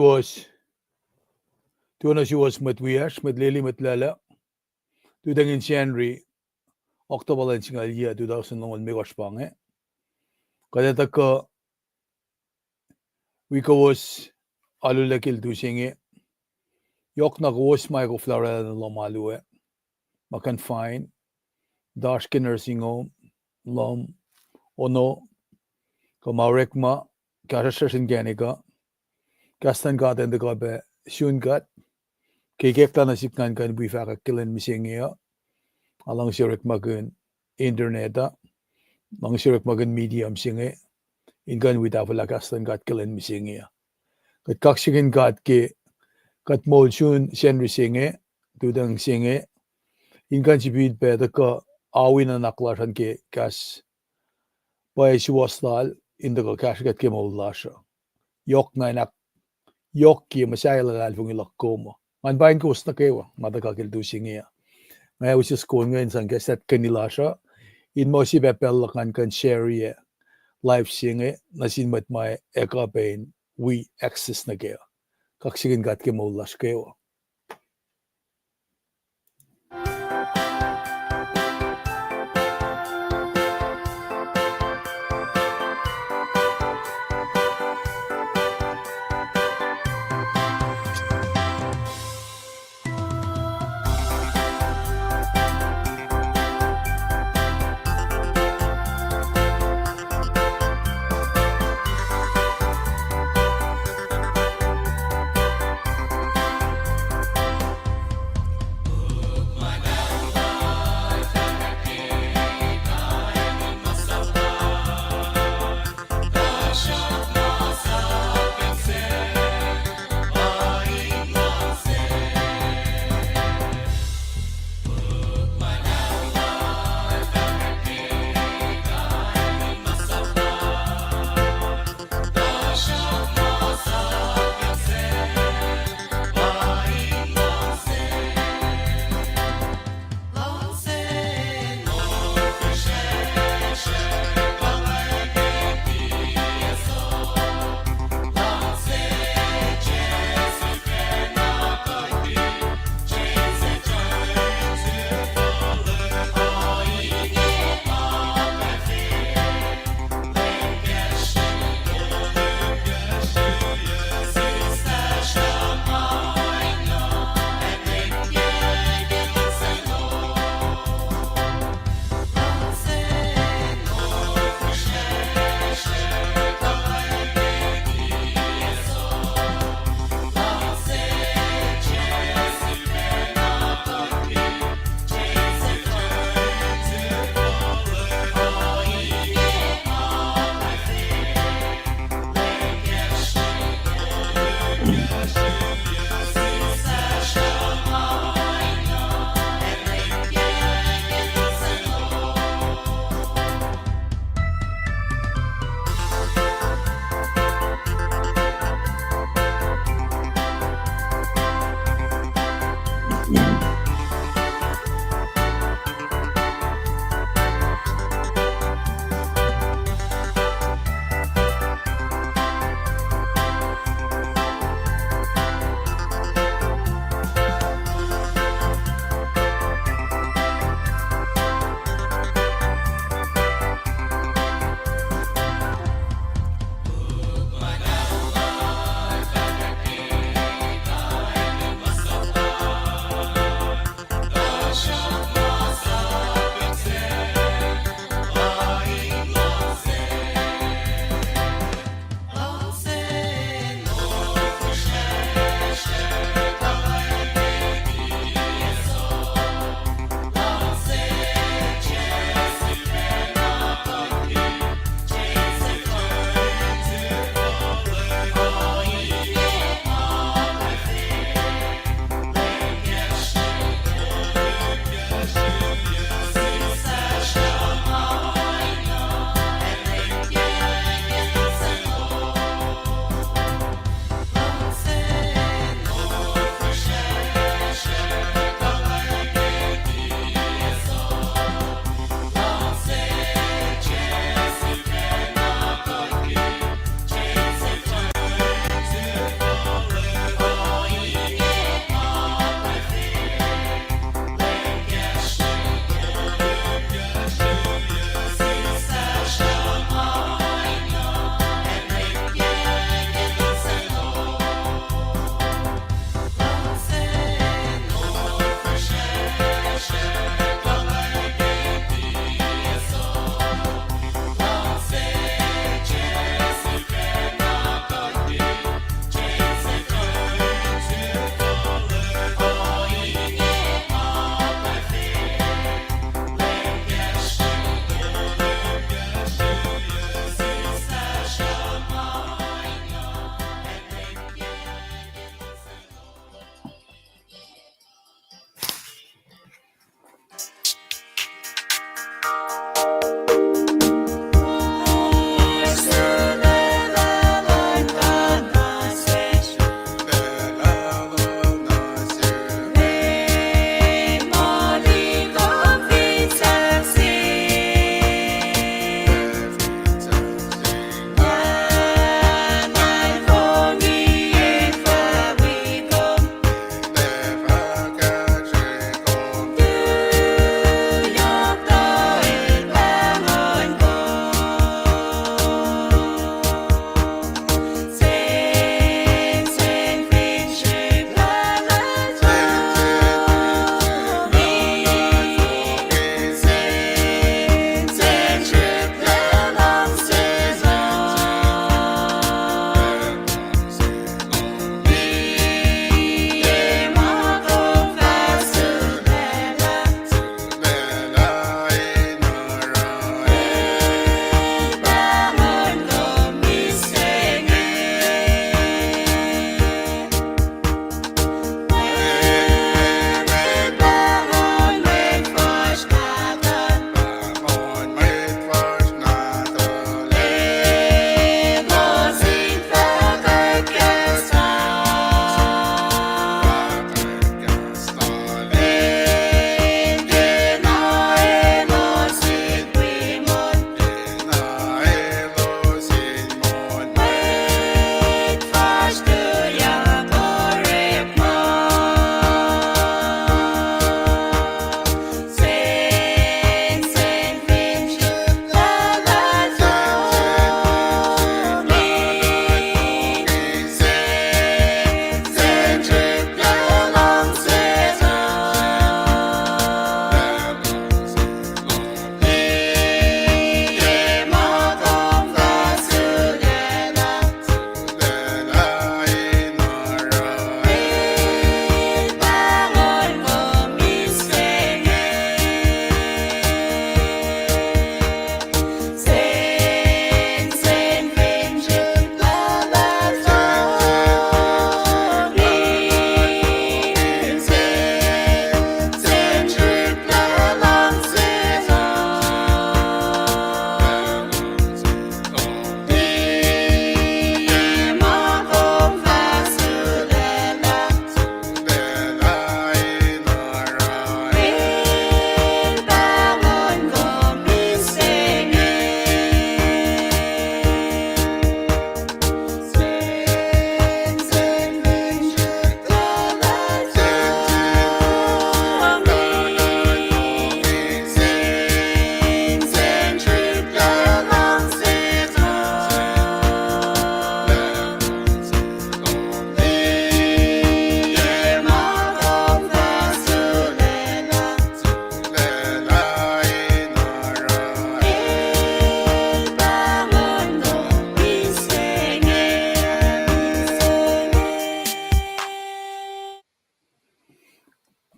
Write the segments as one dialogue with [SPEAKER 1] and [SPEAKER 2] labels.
[SPEAKER 1] was tuona si was matwiash matlili matlala tudang in January October lan singal year 2001 megos pange kada taka wika was alulakil tu singe yok na was mai go flora na lomalue makan fine dashkin nursing home lom ono kamarekma kasashin ganika kastan gaten de gabe shun gat kekekta na sipkan kan bifaka kilen misingia alang sirik magun interneta lang sirik magun medium singe ingan witafala kastan gat kilen misingia kat kaksigin gat ke kat molchun senri singe tudang singe ingan sibid peda ka awin na naklasan ke kas pai siwastal inda ka kas gat ke mollasha yok na nak yok ki masayla alfung ilakoma man bain ko usna kewa madakakil tu singia ngay usis ko ngayon sang kaset kanilasha in mo si bepelakan kan share live singe nasin mat mai ekapain we access na kaya kaksigin gat ke mollas kewa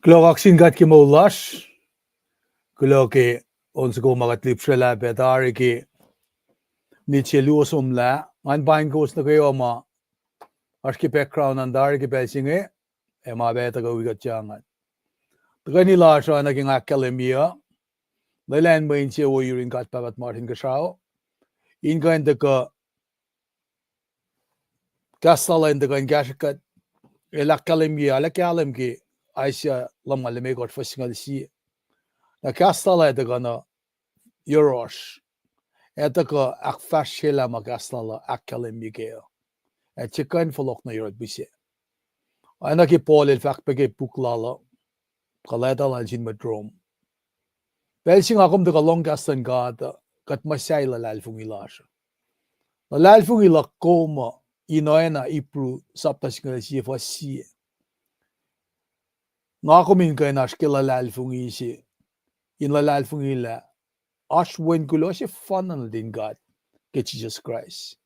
[SPEAKER 1] Glokaksin gat ki moulash. Gloki ons go magatlip shela betari ki nichelu somla. An bain goes na kayo ma. Ashki background andari ki pelsinge. Ema beta go wigat jangan. Tgani lasha na king academia. Leland main che wo yurin gat pabat Martin Gashao. In gain the ka Castala in the gain gashakat. El academia la kalem ki Aisha lama le me got fishing al si. Na Castala the gana Eurosh. Etaka akfashela magastala akalemigeo. Et chicken folok na yorod bise. Ana ki Paul el fakpege puklala. Kaleta lanjin madrom. Belsing akom de kalong gastan gada. Kat masayla lalfungilasha. Na lalfungila koma. Inoena ipru saptasingala siya fasiye. Ngakomin kay nashkila lalfungi si. In la lalfungila. Ashwen kulo si fanan din God. Ke Jesus Christ.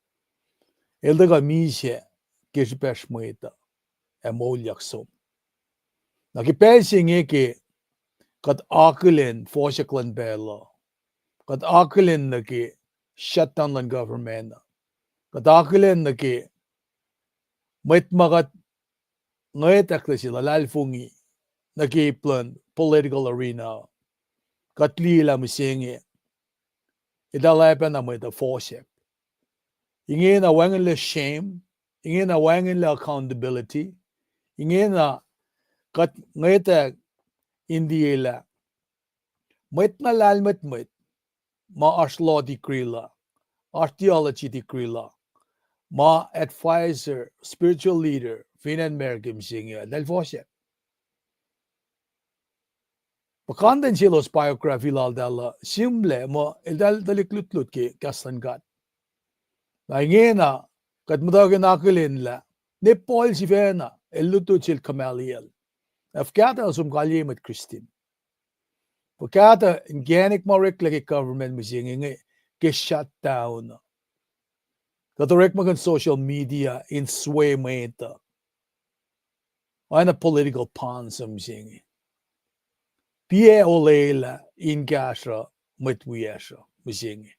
[SPEAKER 1] Eldaga mise kishpesh moita emolyak som. Nakipensing eke kat akulen foshaklan bela. Kat akulen naki shutdown government. Kat akulen naki magat ngayet aklasi lalfungi naki plan political arena. Kat lila misingi. Idalapan na moita foshak. Ingin na wangan le shame. Ingin na wangan le accountability. Ingin na kat ngayta Indiela. Met na lalmet met. Ma ashlo dikrila. Ash theology dikrila. Ma advisor, spiritual leader. Finan merkim singa. Dal fosya. Pakandan silos biography lal dala. Simple mo. Dal daliklut ki kastan gat. Na ingena. Kat mudagin akilin la. Ne Paul si fena. Elutu sil kamaliel. Afgata sum kalyemet Christine. Pagkata organic marek lagi government misingi ke shut down. Katorek magan social media in sway meta. Ana political pansam misingi. Pie olela in gasra mitwiesha misingi.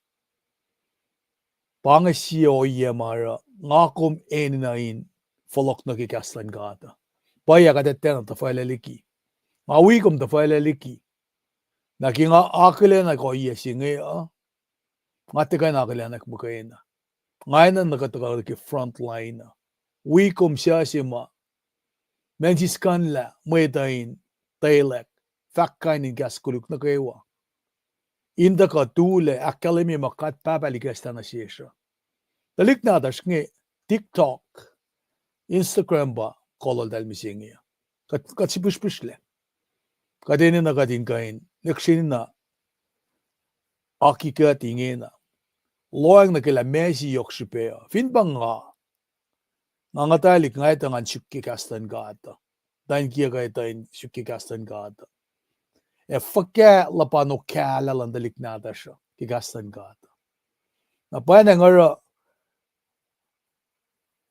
[SPEAKER 1] Pangasi oayapa ngakom eninain folok na kikaslan gata. Paya kadetten ta faileliki. Mawikom ta faileliki. Nakinga akile na ko yesinge ngate na akile na kmukaina ngaina nakataga ki front line we kom siasima menjiskan la metain tailek fakkain gaskuluk na kewa inda ka tule academy makat papali kastana siesha dalik na dashnge TikTok Instagram ba kolol dal misinge kat sipushpushle kadene na kadin kain Nekshina akika tingena. Loang na kila mesi yokshipea. Finbang nga talik nga ita nga shukki kastan gata. Dan kia ka ita in shukki kastan gata. E fakya lapano kala landalik nata siya. Kikastan gata. Na pa na nga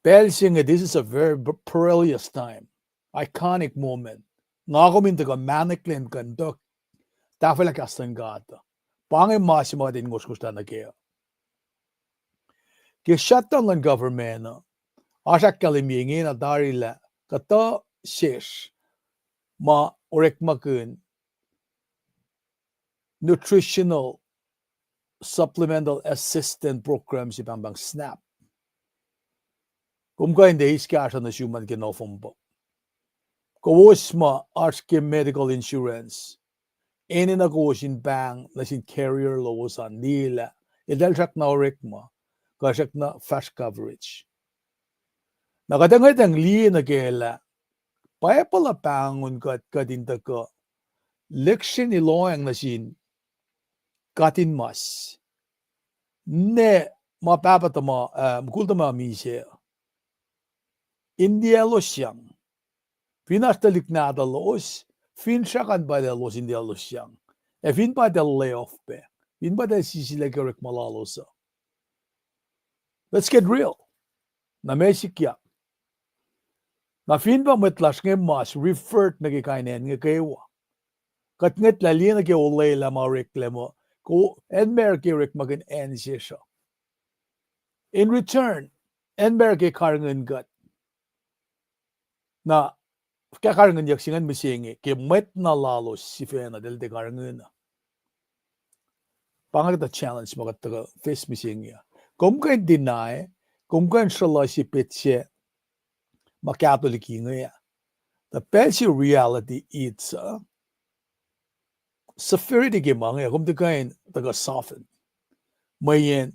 [SPEAKER 1] Belsing, this is a very perilous time. Iconic moment. Nga ako mintaga maniklen kandok. Tafela kastan gata. Pangin masima din nguskusta na kaya. Kaya shutdown ng government, asak kalimingin na darila, kata shesh, ma orek makun, nutritional supplemental assistant program si pambang SNAP. Kung ka hindi iskasa na human kinofumbo. Kawos ma arske medical insurance, ini na kuwasin bang nasin carrier lawasan nila. Idal sak na orek mo, kasak na fast coverage. Nakatangay li na kela, paya pala pangon kadinta ka, leksyon iloang nasin, katin mas. Ne, mapapatama, mkultama misya. India lo siyang. Pinastalik na los, finsyakan ba los India lo siyang. E fin pa layoff pe. Fin pa sisila kerek malalosa. Let's get real. Na mesikya. Na fin ba metlas nge mas referred na kainen nge kewa. Kat nget la liena ke Wuhlwelah ma reklamo ko enmer ke rek magin ensisha. In return, enmer ke karangan gat na kakarangan yak singan misingi ke met na lalo sifacna del de karangan na. Pangata challenge magataga face misingi. Kung kain deny, kung kain shala si petse makatoliki nga. The basic reality is severity ke mga kung kain taga soften. Mayen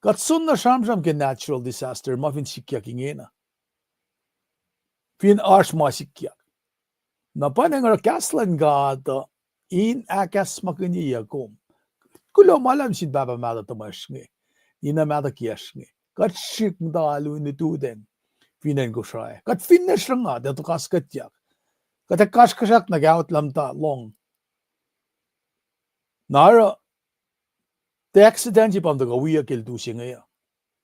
[SPEAKER 1] katsun na sham ke natural disaster mafin sikyak ingena. Fin arsh masikyak. Na panengar kaslan gata in akas makaniya kom. Kulo malam sin baba mada tamasnge. Ina mada kiasr. Kat shik dalu ni tuden. Finen ko shray. Kat finish nga dato kaskatyak. Kat kaskasak nagawat lamta long. Nara the accident pam daga wiya kel du singa.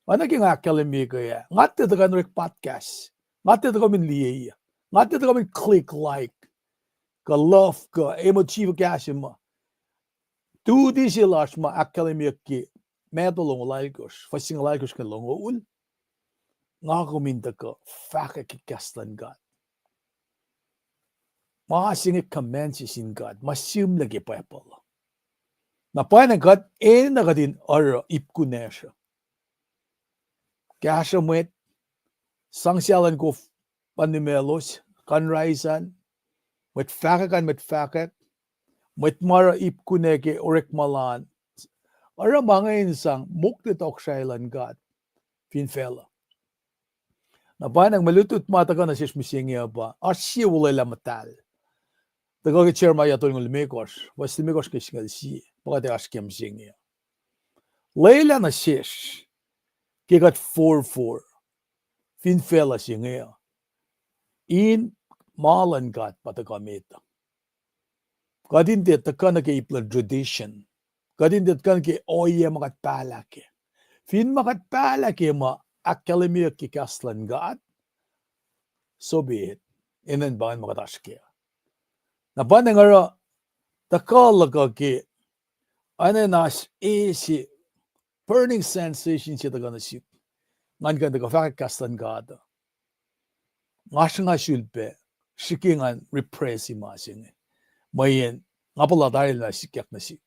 [SPEAKER 1] Ana ki nga kalemi ko ya. Ngatte daga nrek podcast. Ngatte daga min liya. Ngatte daga min click like. Ka love ka emotive kasima. Tu di silas ma akademi ki medalong laikos. Fasing laikos ka long ul. Nga kuminta ka faka ki kaslan God. Maasingi commences in God. Masim lagi pa pala. Na pa na God na kadin ara ipkunesha. Kasha met sangsialan ko panimelos kanraisan met faka met mara ipkuneke orek malan ara mga insang muktitok shailan God finfela. Na pa nang malutut mata ka na sismisingi ba asya Wuhlwelah Muhtahl. Daga ke chair maya to ngul mekos was mekos ke singal si pagate askem singi. Wuhlwelah na sis ke gat 4-4 finfela singi. In malan God patakameta. Kadin det takana ke ipla tradition. Kadin det kan ke oye makat pala ke. Fin makat pala ke ma akademi ki kaslan God. So be it. Inan ba makat aske. Na ba ngara takala ka ke ananas easy burning sensation siya takana si. Ngan kan daga fakat kaslan God. Ngasanga shulpe shikingan repress imasing. Mayen ngapala dahil na sikyak na si.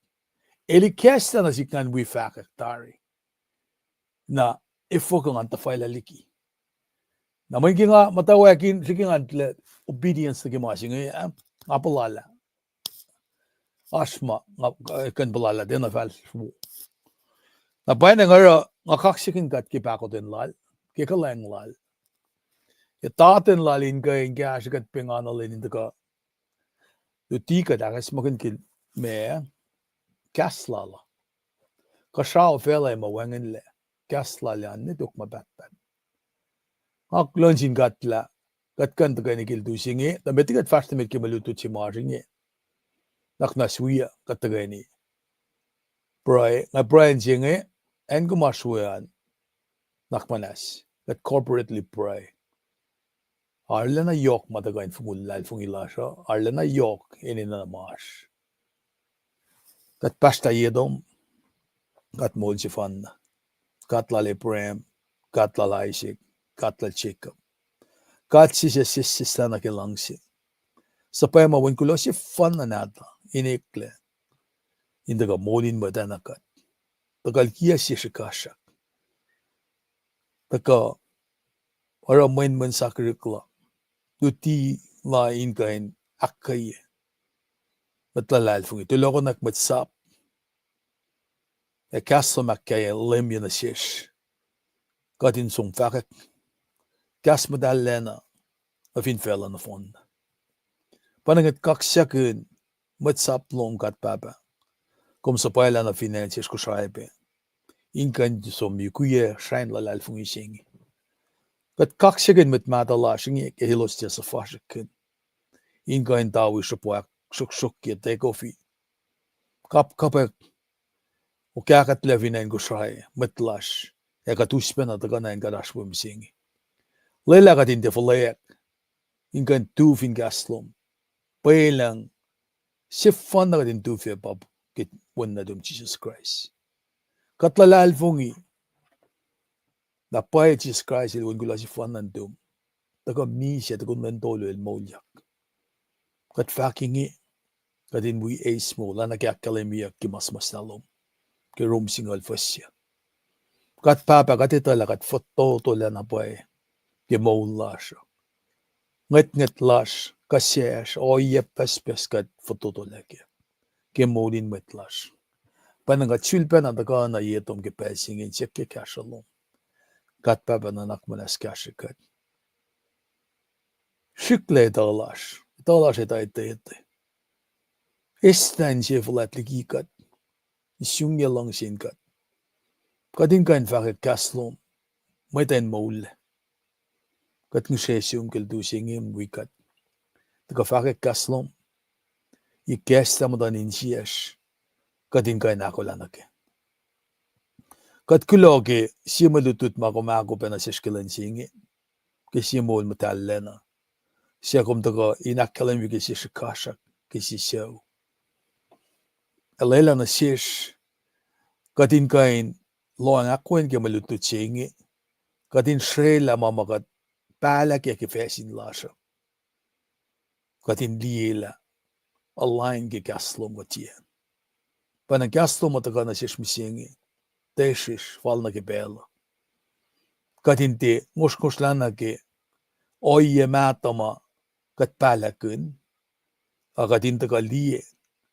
[SPEAKER 1] Eli kesta na siknan we fakak tari. Na ifo kang antafay laliki. Na may nga matawakin sikingan obedience na kimasing ngapalala. Asma kan balala din na fal. Na bay na nga kaksikin kat kipako din lal. Kikalang lal. Itatin lalin ka yung kaya sikat pinganalin hindi ka Uti ka dagas makin kil me kaslala. Kashaw fela ma wangen le. Kaslala ni tuk mabatban. Ak lunjin gatla. Gat kan ta gani kil dusingi. Ta betigat fast mit ki malutu chi maringi. Nak naswiya kat gani. Bray na Brian jingi en gumaswiyan. Nak manas. Gat corporately pray. Arla na yok matagain fungulal fungilasha. Arla na yok inina na marsh. Kat pasta yedom. Kat molsifan. Kat lale prem. Kat lalaisik. Kat la chikap. Kat sisa na kilangsi. Sapay mawan kulo si fan na nata. Inikle. Indaga molin madana kat. Tagal kia si shikasha. Taka ara main sakrikla. Duti la inkain akaye. Matlalal fungi. Tuloko nak matsap. E kaso makkaya lemya na shish. Katin song fakak. Kas madalena. Afin fela na fond. Panangat kaksyakin. Matsap long kat papa. Kom sa pala na finances ko shaipe. Inkan som yukuye shain lalal fungi singi. Kat kaksyakin matmadala singi. Kehilos tiya sa fasyakin. Inkan tawi shapuak. Shuk ya tekofi. Kapak. O kakat levinen ko shai. Matlash. Eka tuspena taganain kadash bumsingi. Lela katin te falayak. ingan tufin gaslom pelang sifacna kadin tufi bab kit wonna dum Jesus Christ katlalal fungi na pai Jesus Christ il wongula sifacna dum taga misya taga nantolo el molyak kat fakingi kadin we ace mo lana kya kalemia kimasmas nalom ke rom singal fasya kat papa katitala kat foto to lana pai ke moulasha nget lash kasyash oayapa kat foto to lake ke molin metlash pananga chulpana daga na yetom ke passing in check ke kashalom kat papa na nakmanas kashikat shikle dalash eta ete estan chefulat ligikat isyungya lang sinkat kadin kain faket kaslom meten mole kat ngshesum kel du singim wikat daga faket kaslom i gesta modan insiash kadin kain akolanake kat kuloge simalutut mago pena seshkelan singi ke simol Muhtahl siakom daga inakalan wike seshkashak ke sisyaw alela na sesh kadin kain loang akwen ke malutut singi kadin shrela mamakat pala ke fesin lasha kadin liela align ke gaslom gatia pana gaslom ataga na sesh misingi teshish falna ke bela kadin te ngoshkoslana ke oayapa kat palakun akadin taga lie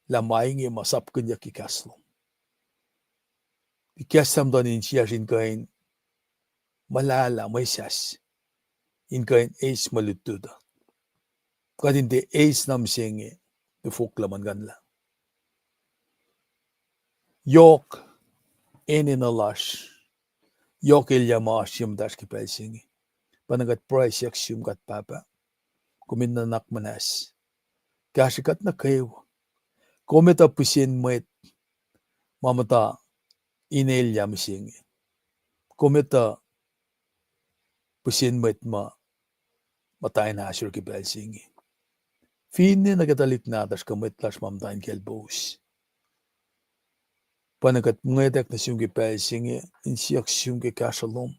[SPEAKER 1] la maingi masapkun yaki gaslom kiasam don in siashin kain malala maisas in kain ace malutuda kadin te ace nam singi te foklaman ganla yok eninallash yok ilyamash yamdash ki pelsingi panagat price yaksum kat papa kuminna nakmanas kashikat na kayo kometa pusin met mamata inel yamsingi kometa pusin met matay na asur ki pelsingi finne nagatalit natas kametlash mamtain kelbos panagat mngedak na siyong ki pelsingi insiyak siyong ki kashalom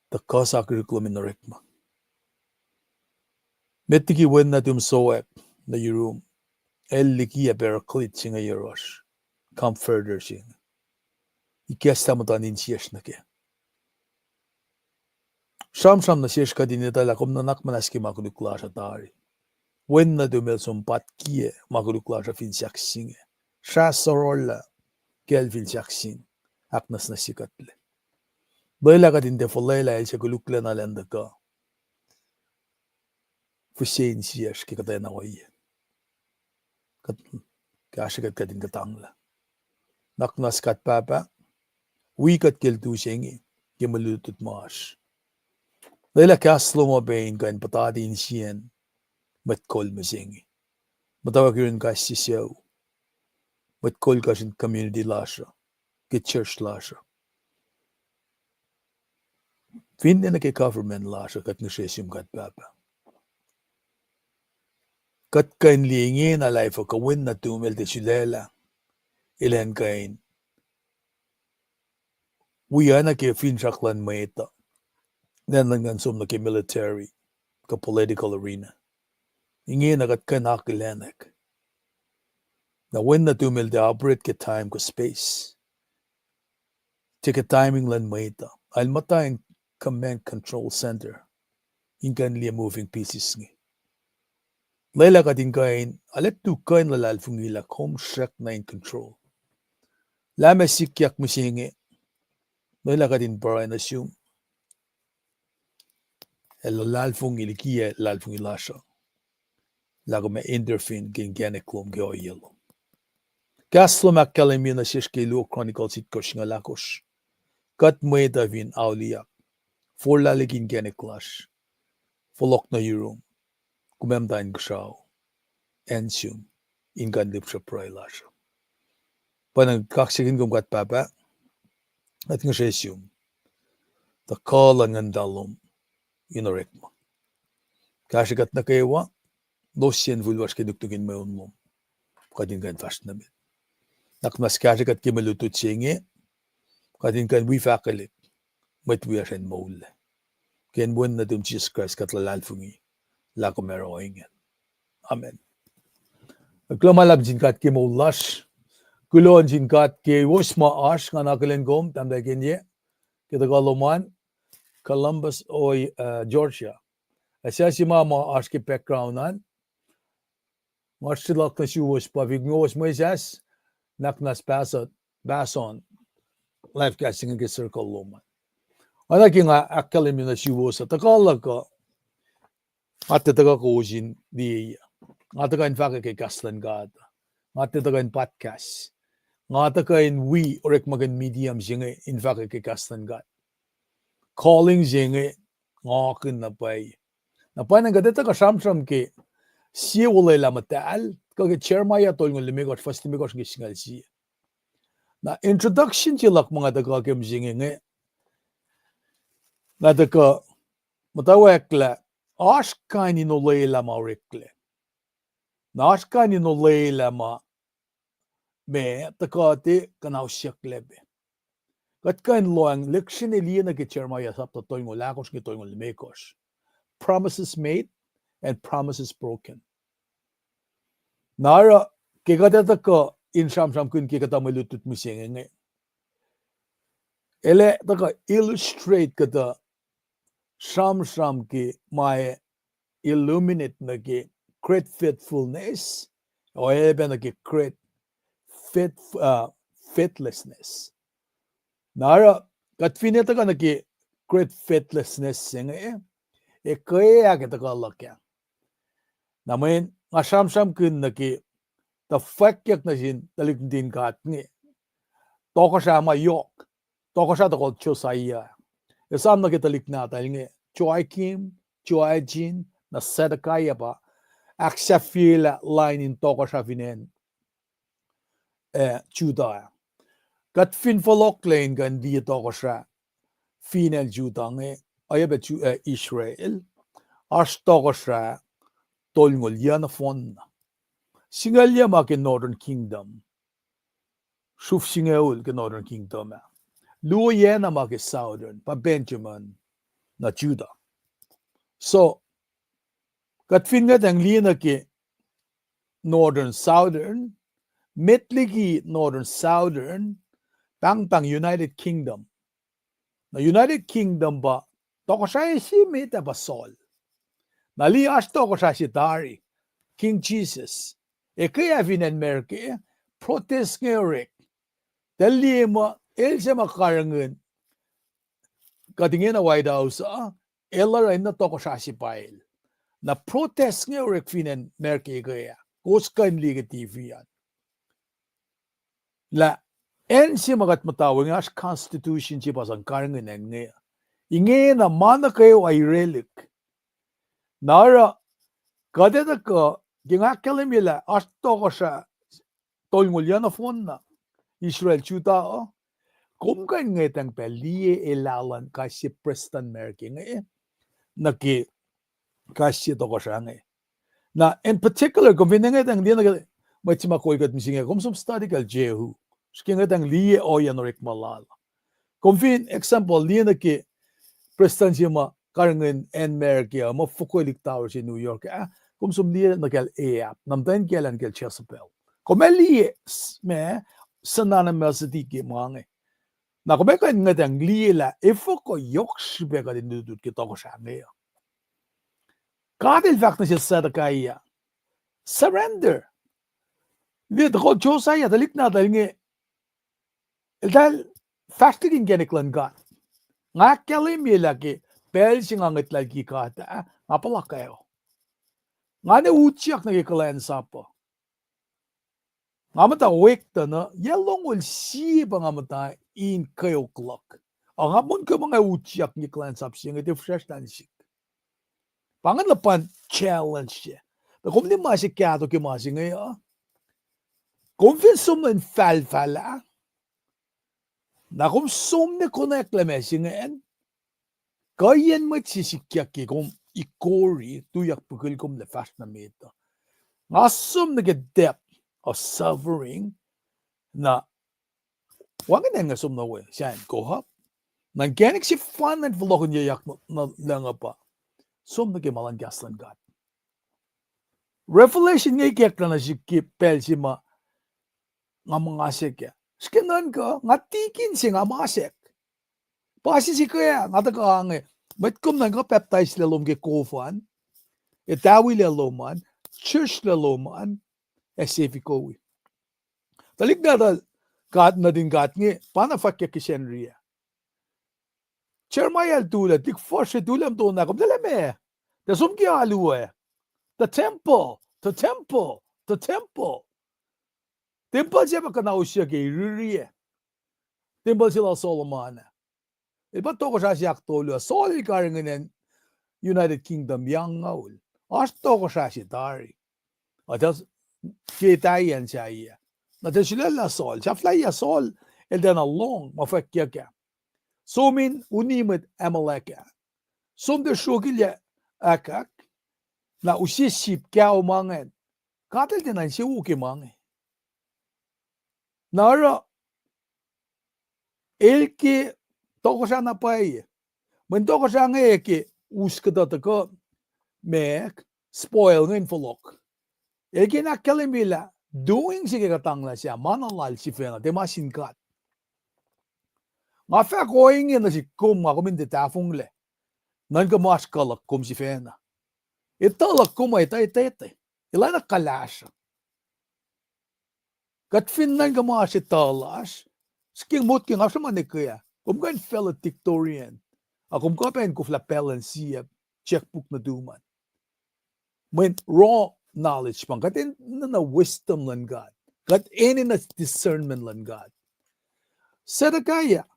[SPEAKER 1] the kasakriklum in the rekma metiki wenna tum soek na yurum ellikia beraklit singa yerosh comforter sing ikestamatan insiesh nake sham na shesh kadineta la kom na nakmanaski makuluklasha tari wenna dumel sumpat kie makuluklasha fin saksinge shasorolla kelvin saksin aknas na sikatle Bela kadin de folela el sekulukle na lendaka fusein siesh ki katena waye kat kashikat kadin katangla naknas kat papa wikat keltu sengi kemalutut mash Leila kaslomo bein kain patadin sien met kol mesengi matawakirin kasisyaw met kol kashin community lasha ke church lasha finne na ke government lasha kat ngeshesim kat papa kat kain lienge na life ka win na tumel de sulela ilen kain wiana ke fin shaklan maeta then langan sum na ke military ka political arena inge na kat kanak ilenek na win na tumel de operate ke time ko space take a timing lan maeta al matayin command control center inkan liya moving pieces ngi Leila kadin kain alet tu kain lalal fungila home shak na in control lama sikyak misingi Leila kadin para in assume el lalal fungili kia lalal fungilasha lago me endorphin gen geneklom ge oyelo Gaslo makkalemi na shishke lu chronicle sit koshinga lakosh kat moeda vin auliak for laligin geneklash folok na yurum kumemdain gshaw ensum ingan lipsha prailasha panang kaksigin kat papa at ngesesum the call ang dalom inorekma Kashikat na kayo Losien vulvas kinuktukin mo mo. Kadin kan fast na bin. Nakmas kashikat kimalutut singe. Kadin kan wifakalit. Matwiyasan mo ule. Ken buwan na tum Jesus Christ katlalalfungi. Lako mero oingen. Amen. Aglamalab jinkat kimulas. Kulon jinkat ki wosma ash nga nakalen gom tamda kenye. Kita kaloman Columbus o Georgia. Asya si mama ash ki backgroundan. Marshilak na siwas pa vignos mo isas. Naknas bason. Life casting ang circle loman. Ano nga akalim yun na siwas sa takalag ka. At taga ko ujin di. Nga taga in fact kay kaslan ka. Nga taga in podcast. Nga taga in orek magan medium zinga in fact kay kaslan ka. Calling zinga nga kin na pay. Napay nang gadeta ka samsam ke siya Wuhlwelah Muhtahl kag chairmaya tol ng limigos first limigos gisingal siya. Na introduction tilak mga taga kem zinga nga taga matawekla Ashkani no Wuhlwelah maurikle. Na Ashkani no Wuhlwelah ma me takati kanaw siyaklebe. Katkain loang leksyon eliya na kichermaya sapta toy mo lakos kitoy mo limekos. Promises made and promises broken. Nara kikatata ka insham kun kikata malutut musenge. Ele taka illustrate kata sham ki my illuminate na ki create faithfulness oayapa na ki create faithlessness. Nara katfineta ka na ki create faithlessness singe kaya kita ka lakya. Namin nga sham kun na ki the fact yak na sin talikdin kat ngi. Toko siya mayok. Toko siya takot chosaya. Isam na kitalik na tayo ngi. Choikim, choajin, na sedakaya pa. Aksya fila line in toko siya vinen. Juda. Kat fin folok lane kan di toko siya. Final Juda ngi. Oayapa Israel. As toko siya. Tolngol yan fon. Singalya ma ke Northern Kingdom. Shuf singaul ke Northern Kingdom. Luo yan ma ke Southern. Pa Benjamin na Juda. So, katfingat ang liya ke Northern Southern, metligi Northern Southern, pang United Kingdom. Na United Kingdom ba, toko siya si meta ba sol. Nalias toko siya si Dari, King Jesus. Kaya vinen merke, protest ngerek. Dali mo, siya makarangan. Katingin na White House, ray na toko siya si Pail. Na protest ngerek vinen merke kaya. Kuskan liga TV yan. La, siya magat matawag as constitution siya pasang karangan nga. Ingay na mana kayo ay relic. Nara, kadeta ka, gingakalim nila, as toko siya, tolngol yan na phone na. Israel chuta kung kan ngetang peliye elalan kasi Preston Merke naki kasi to ko siya na in particular kung vinengetang di na machima ko ikat misinga kung some study kal Jehu skingetang liye oyan rik malala kung fin example liye naki Preston siya ma karangan en Merke ma Fukuolik Tower si New York kung some liye nakal eap namtain kelan kel Chesapeake kung liye me synonymous ki mange. Na kung baka ngatang liela, ifo ko yoks beka din dudut kita ko siya ngayon. Kadil fact na siya sa kaya. Surrender. Dito ko Josaya dalik na dahil nga dahil fasting geniklan ka. Nga kalim yela ki pel sing angat lagi kata nga pala kayo. Nga na uchiak na kikalan sa po. Nga mata wake ta na, yalong will see pa nga mata in kayo clock. Ang hapon ka mga uchiak ni klan sapsi, nga iti fresh tansik. Pangalapan, challenge siya. Na kung di masi kato ki masi ngayon, kung finsum ng fal-fala, na kung sum ni connect la mesi ngayon, kayan mo sisikyak ki kung ikori tuyak pugilkum le fashna meta. Ngasum na depth of suffering na wangin nga sum na we siya kohap. Nangganik si fan at vlogin yayak na lang pa. Sum na malang gaslan God. Revelation nga ikek na si kipel si ma nga mga sek ya. Skinan ka, nga tikin si nga mga sek. Pasi si kaya, nga taga Met kum na nga baptize lalom ke kofan, etawi laloman, church laloman, esefikowi. Talik na dal, kat na din kat nge, panafakya kishenriya. Chermayal tulad, tik force tulam to na kum, dalame. Tasum ki aluwe. The temple, the temple, the temple. Temple siya ba kanausya ke ririye. Temple sila Solomon. Iba to ko siya siya aktolo, solid karingin United Kingdom yang ngaul. Asto ko siya si Dari. Atas kita yan siya iya. Natin sila la sol. Siya fly ya sol. El den along mafakya ka. Sumin unimit amaleka. Sum de shugilya akak. Na usisip kya umangan. Katal din ang siya uki mangan. Nara elki toko siya na pa iya. Mentoko siya nga eki uskada tako mek spoil ng infalok. Eki na kalimila doing sige katangla siya manalal si fena de masinkat. Nga fa going na si kum nga kumin de tafung le. Nan ka mas kalak kum si fena. Italak kum ay tay. Ila na kalasha. Katfin nan ka mas italas. Sking mut king after man kaya. Kum kan fellow Victorian. Akum kapen ko flapelan siya checkbook na duman. When raw knowledge pang katin na wisdom lan God. Kat any na discernment lan God. Sada kaya.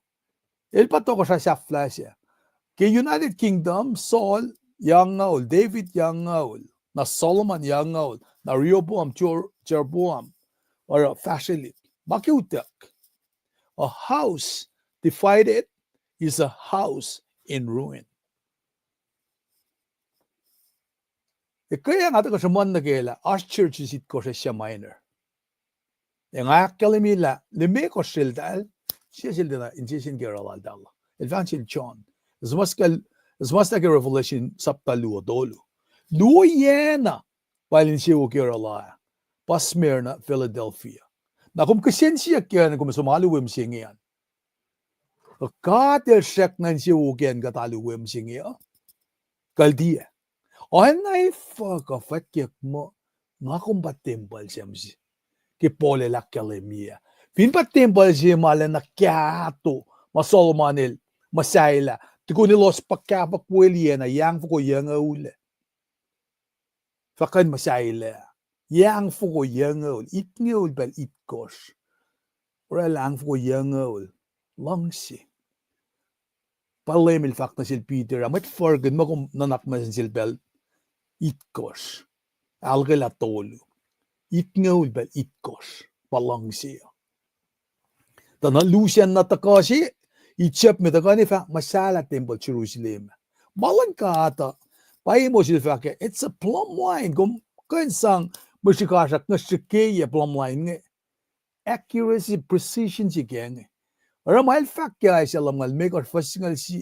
[SPEAKER 1] El pato ko siya flash ya. Kay United Kingdom, Saul, yang ngaul, David yang ngaul, na Solomon yang ngaul, na Rehoboam, Jeroboam, or a fashilit. Makiutak. A house divided is a house in ruin. Kaya nga ko sa mga nagela, as churches it ko siya minor. Yung akalimila, lime ko sildal, siya silda na, insisin kaya raldala. Evangel John. As much like a revelation sapta luo dolo. Luo yena, palin siya kaya raldala. Pa Smyrna, Philadelphia. Na kung kasensya kaya na kung sumaluwim siya ngayon. Katil siyak nan siya ugen kataluwim siya ngayon. Kaldiya. Anay fakyak mo nga kung ba temple siya msi. Kipole la kalemia. Fin pa temple siya mala na kyato. Masolomanil. Masayla. Tikunilos pagkapak wili na yang fuko yang ule. Fakan masayla. Yang fuko yang ule. It ngul bel it kosh. Ora lang fuko yang ule. Langsi. Palemil fak na sil Peter. Amat forgan mo kung nanakmasin sil bel. Itkos. Algela tolu. Itngul bel itkos. Palangsi. Tanan Lucian na takasi. Itchep me takani fa masala temple Jerusalem. Malan ka ata. Pai mo sil fa ke. It's a plum wine. Kung kansang masikasyak na sikeya plum wine nge. Accuracy, precision si keng. Ramal fa kaya siya lamal make or fasingal si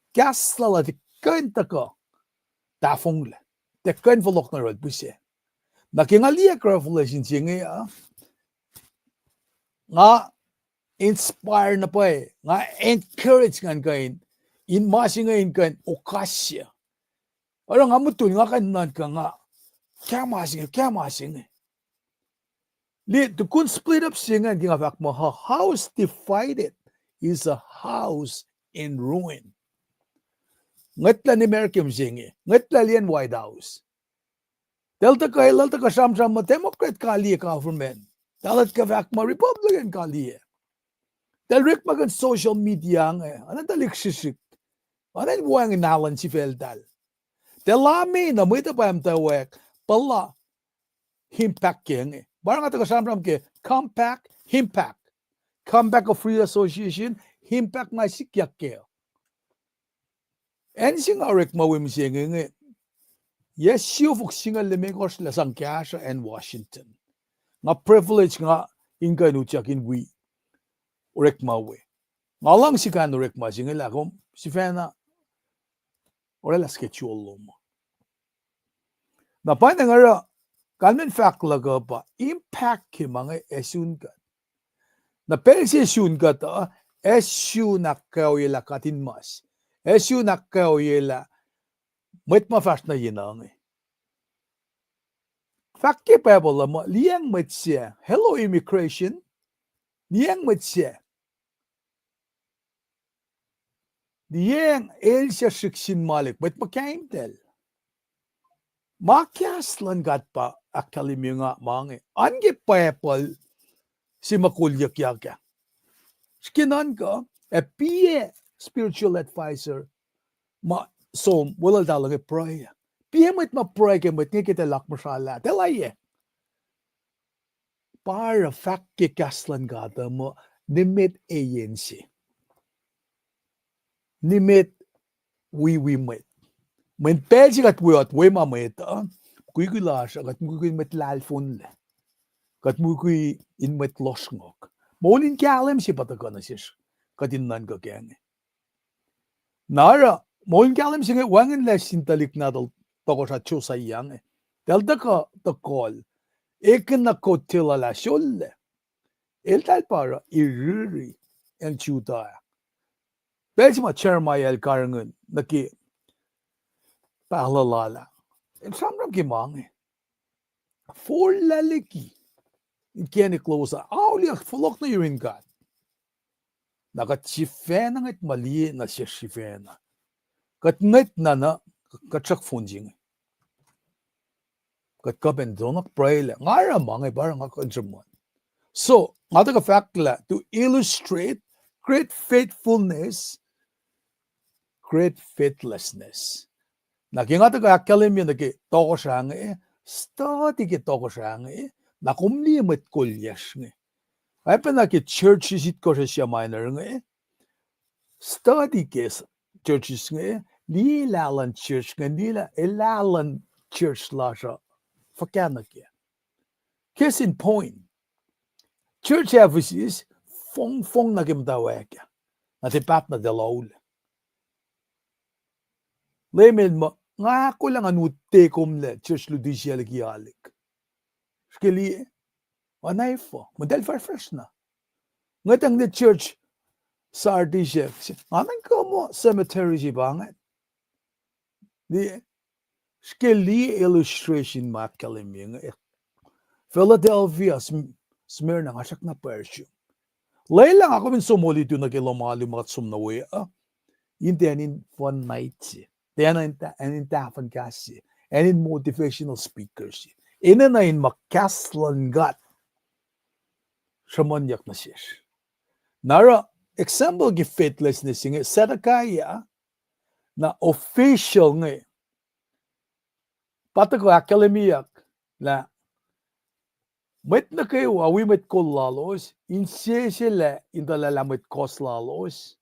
[SPEAKER 1] kasla la di kanta ko. Tafong le. Det kan forlok na rød busse. Nakingalia revelation siya nga inspire na pa nga encourage nga kain in masi nga in kan okasya. Ara nga mutun nga kanan ka nga kya masing. To kun split up siya nga gingafak mo, a house divided is a house in ruin. Ngatla ni Merkim siya ngatla liyan White House. Delta ka sham-sham mo, Democrat kaliye government. Dalat ka vak mo, Republican kaliye. Del Rick magan social media nga, anong dalik sisik? Anong buwang inalan si Feldal? Del lami na mo ito pa yung tawag, pala, himpact yang Barang ata ka sham-sham ke, compact, himpact. Comeback of Free Association, himpact nga sikyak ke. En singa rek mawim singe yes siufuk singa lemegos la Sankasha and Washington. Nga privilege nga inga nuchakin wi rek mawe. Nga lang si kan rek ma singa la kom si fena ora la schedule loma. Na pa nga kanmen fact laga pa impact ki mga esun ka. Na persi esun ka ta esu nakawila katin mas. Esu nakawila met ma fast na yinang. Fact ki pa bola mo liang met siya. Hello immigration. Liang met siya. Liang el siya shiksin malik met ma kaim tel. Makiaslan gat pa akali nga mange. Ange payapal si makulyak yaka. Skinan ka, pie spiritual advisor, ma som wala dalang pray. Pie mo ma pray ke mo kita lak masala. Dalaye. Para fact ke kaslan gata mo nimit agency. Nimit we met. Men pedi gat we ma met. Kui gulas gat kui met lalfon le. Gat kui in met losngok. Molin kalem si pataganasis. Katin nan ka kenge. Nara, molin kalem singe wangen les sintalik nadal toko sa chusa yang. Delta ka the call. Eken na kotila la sholle. El tal para iriri el chuta. Belchima chermay el karangun naki pahlalala. El samram ki mange. For laliki. Kene closer. Aulia flok na yurin gat. Nakat sifena ngit mali na siya sifena. Kat ngit na katsak funjing. Kat kapen donak prayle. Ngara mange parang akajaman. So, ngata ka fact la to illustrate great faithfulness, great faithlessness. Nakingata ka academy na ki toko siyang study ki toko siyang nakumli met kulyas nga. Ay pa na ki churches it ko siya minor nga study ki churches nga di lalan church nga di lalan church la siya fakana ki. Case in point, church services fong nagimdawa ka. Natipat na dalaul. Lemel mo, nga ako lang anutekom le, church ludisya lagi alik. Skili, anay fo, model for fresh na. Ngatang the church sa ardisya, anang ko mo cemetery si bangat. Di, skili illustration makalim yung Philadelphia, Smyrna, ngasak na Persia. Laylang ako min sumuli doon nagilomali mga sumnawi. Hindi anin one night siya. Anin tafan kasi. Anin motivational speakers siya. Ina na in makaslan gat. Shamanyak na siya. Nara, example gi faithlessness nga, sadakaya na official nga. Pata ko akademiyak na met na kayo, awi met ko lalos, inse sila indalalamit kos lalos,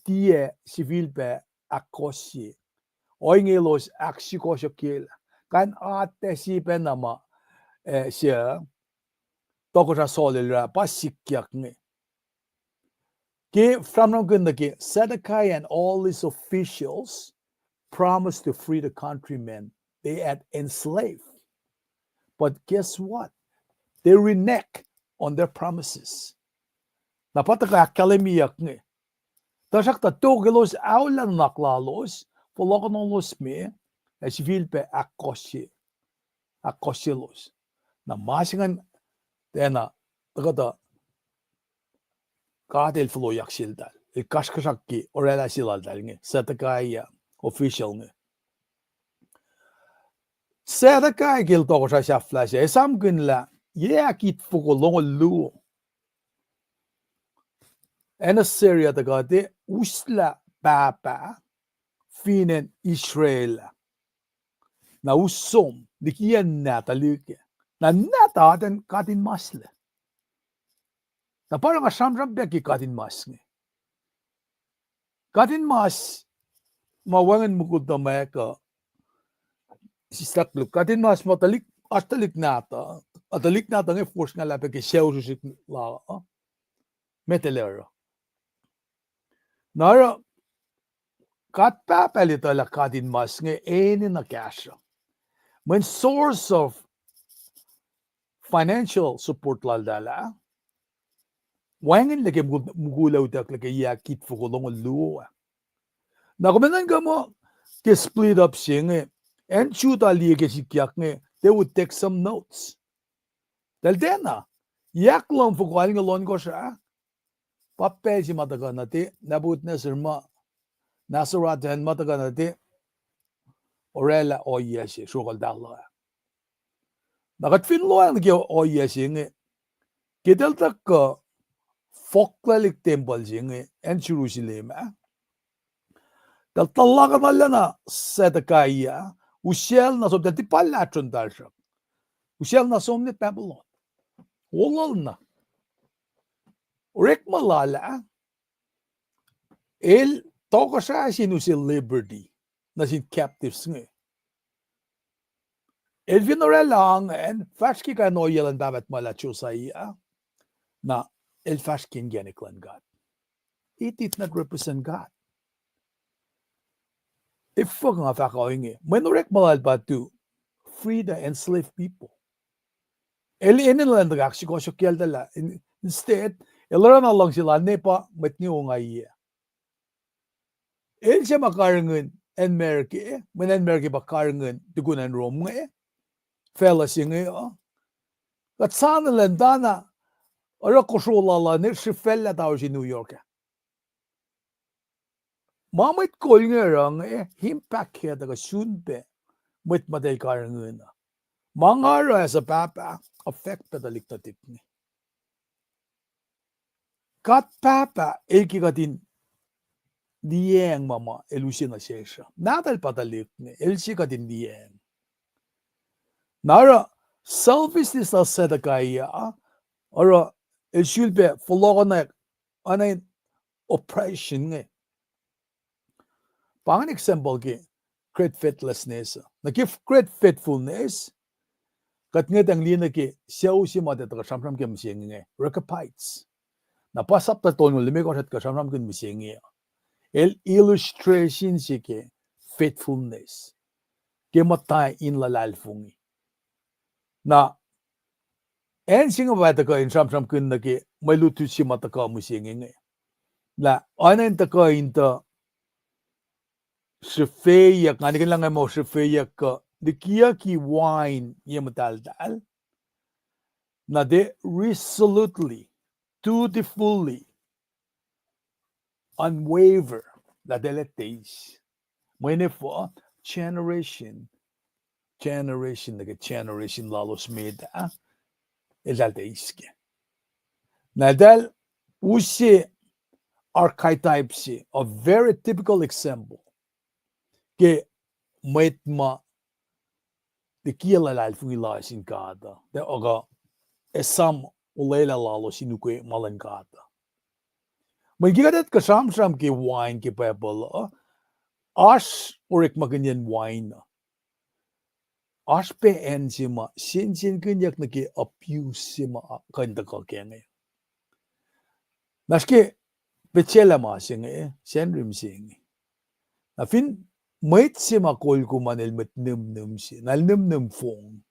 [SPEAKER 1] tie civil pa akosye. Oy ngelos aksi ko siya kila. Kan ate si pa nama siya, toko sa solila, pasikyak nga. From now ganda ki, Zedekiah and all his officials promised to free the countrymen they had enslaved. But guess what? They renege on their promises. Napataka akademiyak nga. Tasak ta togelos aulan naklalos, polokonolos me, esvilpe akosyelos. Na masingan, tena, tagata, katil flo yaksildal. Kaskasakki, orela silaldal nga. Zedekiah official nga. Zedekiah giltoko sa siya esamkin la, kit fuko longo luo. En Assyria tagate usla papa finen Israel. Na usom dikian natalike. Na nataten katin masle. Na parang asamram beki katin mas. Katin mas mawangan mukod na meka si stakluk katin mas matalik atalik nata nge force nga lape ke sew susik la metelera nara kat papelita la katin mas nge eni na cash when source of financial support la dala wangin leke mugulaw tak leke yakit fukulong luwa na kumenan ka mo ke split up singe and shoot ali ke sikyak nge they would take some notes del dena yak lon fukualing lon ko siya papel si mataga nati nabut na sirma nasaratan mataga nati orela oyesi sukal dalla nakat finlo ang ke oyesi nge kedel tak ka folklalik temple singe and Jerusalem dal talaga nalana sedakaya ushel na sob dal palatron dalsha ushel na somne Babylon wolol na rek malala el toko sa sinusil liberty na sin captives nge el vinorelang en fashki ka no yelan babat malacho saya na el fashkin geniklan God it did not represent God if nga fakaoinge menorek malal batu free the enslaved people el enilan da aksiko shokyal dala instead elaran along sila nepa metni ungaya el siya makarangan en merke men merke bakarangan dugunan rom nga fella singe kat sana landana ora kosola la ne shifella ta New York mamit kol nga rang himpak kaya daga sunbe mit maday karangan mangara sa papa affect pedalik tatip ni kat papa eki katin dieng mama elusin na sesr natal patalik ni elsi katin dieng nara selfishness na sedakaya ora elsulbe fologanek anayin oppression nga pangan example ki great faithlessness nakif great faithfulness kat nga tang lina ki siyaw si madat ka samsam ke msiyeng nga rekapites na pasap ta tono lime ko ka samsam ke msiyeng nga el illustration si ke faithfulness ke matay in lalalfungi na en singa bata ka in samsam kun na ke malutu si mataka msiyeng nga la anan ta ka inta sifacna nga lang mo sifacna ka dikia ki wain Muhtahl na de resolutely dutifully unwaver la deletes mwene for generation lalos meda elalteiske na dal usi archetypes a very typical example ke metma de kielala fungila sin kada de oga esam ulela lalo sinukwe malan kada magigadet ka samsam ke wine ke pebble ash orik maganyan wine ash pe enzima sin kunyak na ke abuse ma kanda ka kenge naske bechela ma singe senrim singe na fin mait si makol ko manel met num si nal num fong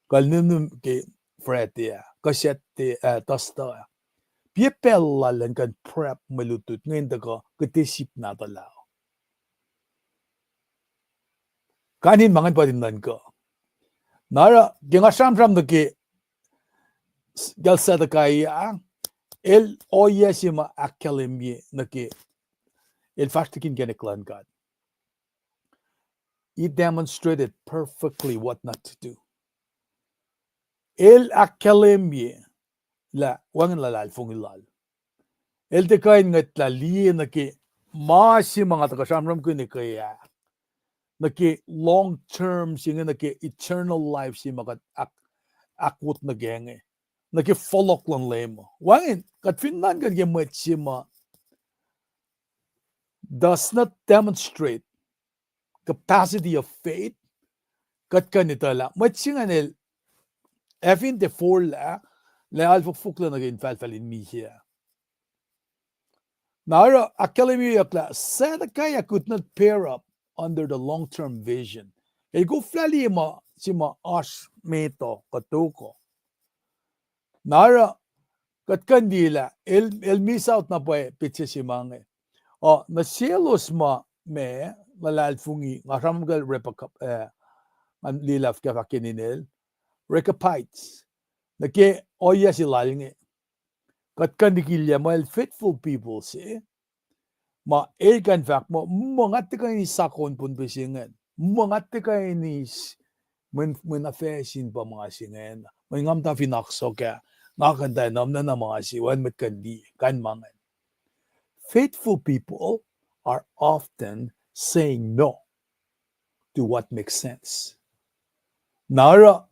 [SPEAKER 1] kal num ke fretia kasette tasta piepel lalan kan prep malutut ngayon daga katisip na talaw kanin mangan pa din nan ka nara gingasam na ke galsa da kaya el oyesima academy na ke el fastikin geneklan God he demonstrated perfectly what not to do. El academy la wangan lalal fungilal. El te kain ngat la li na ke masi mga tagasamram ko ni kaya na ke long term singa na ke eternal life si makat akut na genge na ke folok lang lemo. Wangin kat finnan kan ke matsima does not demonstrate capacity of faith kat kanitala matsinganel efin de forla le alfa fukla nagin falfalin mi here. Now, academy Sadakaya could not pair up under the long-term vision. Go flali ma sima ash meto katuko. Nara katkandila el miss out na pa pitse simange. O na sielos ma me malalfungi ngaramgal repakap an lilaf ka kininel recapites. Nake oya silalinge. Katkandikilya ma faithful people say. Ma elkan fact mo mga tika ni sakon pun bisingan mga tika ni men afesin pa mga singen may ngam ta finakso ka ngakanda nam na mga siwan met kandi kan mangan. Faithful people are often saying no to what makes sense. Nara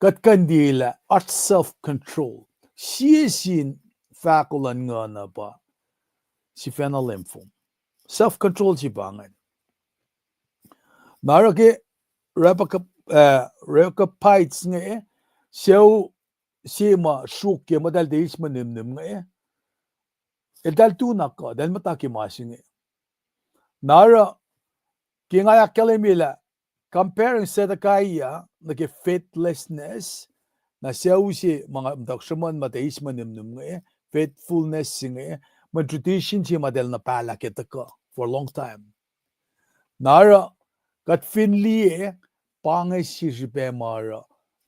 [SPEAKER 1] kat kandila at self-control siyesin fakulan nga na pa si phenylympho. Self-control si bangan. Nara ke recapites nga siyaw sima shuk ke madal deis manimnim nga dal tunak ka dal mataki masing Nara ki nga kalimila comparing Sedekaya nake faithlessness na siyaw si mga dakshaman mateis manimnim nga faithfulness nga ma tradition si madal na pala kita ka for a long time. Nara kat finli pangay si mara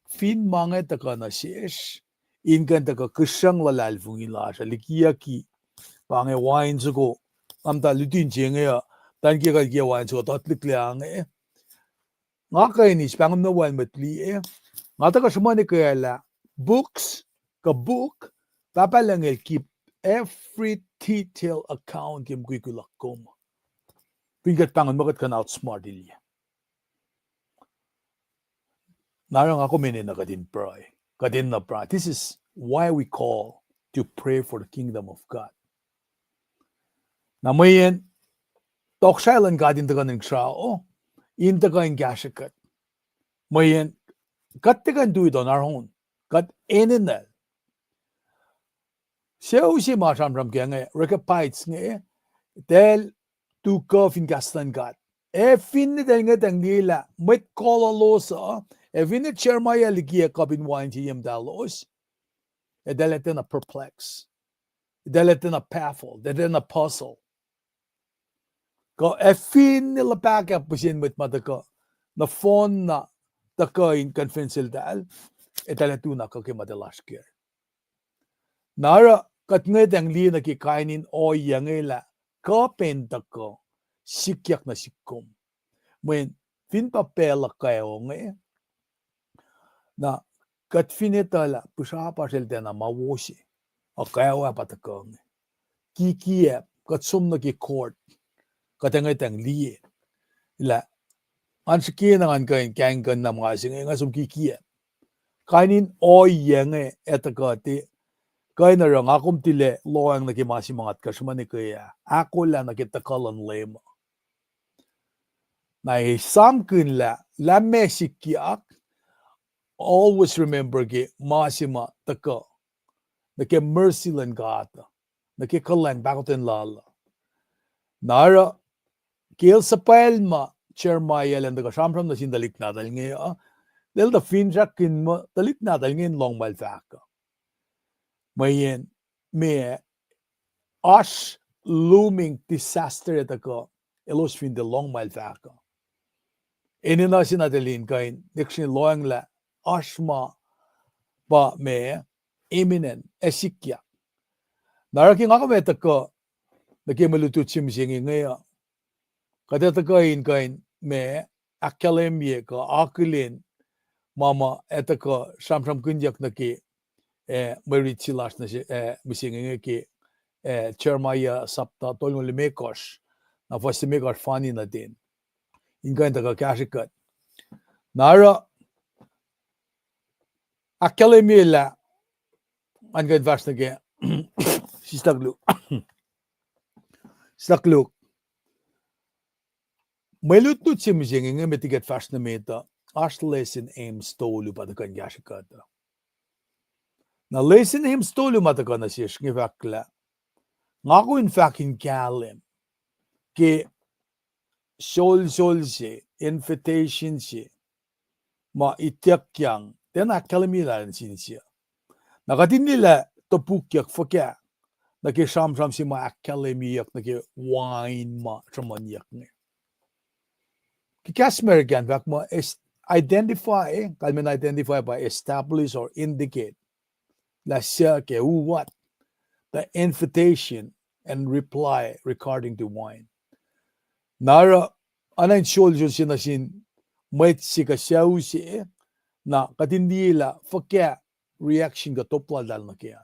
[SPEAKER 1] fin mangay taka na siyesh ingan taka kusyang lalalfung ila siya likiya ki pangay wain suko amta lutin jengaya tan kia kia wain suko tatlik liang nga kainis pangam na wain matli nga taka sumani kaya la books ka book papalangel keep every detail account kim kuikulakom. Pingat pangan makat kan outsmart ilya. Narang ako minin na kadin pray. Kadin na pray. This is why we call to pray for the kingdom of God. Namayan, toksailan kadin taga ng sao, in taga ng gashakat. Mayan, kat taga do it on our own. Kat eninal. Siya usi masamram kaya nga, recapites nga, del to curve in gastan God. Fin ni nga nila, met kololosa, fin ni chermaya ligia kabin wain siyam dalos, dalatin na perplex, dalatin na baffle, dalatin na puzzle. Ko fin nila baka pusin met mataka, na phone na taka in confincil dal, dalatin na kakimadalas kaya. Nara kat nga li na kikainin o yangela, kapen tako, sikyak na sikom. When fin papel kayo nga na kat finitala pusapa selte na mawosi o kayo patakong kikiep kat sumna ki court katangay tang liye la ansikin ang kain kan na mga singa nga sum kikiep kainin o yang etakati kain na rang akum tile loang nakimasi mga kasumani kaya ako la nakitakalan lema na samkin la mesikiak always remember ke masima taka nake mercy lan gata nake kalan bakoten lala nara kel sapel ma chermaya lan daga samram na sindalik nadal ngayon del da finjak kin mo dalik nadal ngayon long mal faka mayen me ash looming disaster taka elos fin de long mal faka Inina sinadalin kain dikshin loang la asma ba me imminent esikya. Naraking ako me tako nakimalutut simsingi ngaya. Kada takain kain me akalemye ka akilin mama etaka samsam kunjak naki marichilas na misingi ngaki chermaya sapta tolong limekos na fasimekos fani na din. Ingan taka kashikat. Nara akalemila angan vas nage sistagluk. Stakluk. Melutut simjenge metiget fashionamenta ashlesin aim stolu patakan yashikata. Na lesin aim stolu matakana sish ngivakla. Ngako in fakin kalem ke sol se invitation si ma ityakyang den akalimila sinsia. Nakatin nila topukyak fakya na ke sham si ma akademiyak na ke wain ma tramanyak ne. Kiasr again, vakma identify, kalmen identify by establish or indicate la ke what the invitation and reply regarding the wine. Nara anan soldier sinasin might sika siya na katindila fakya reaction ka topla dal na kaya.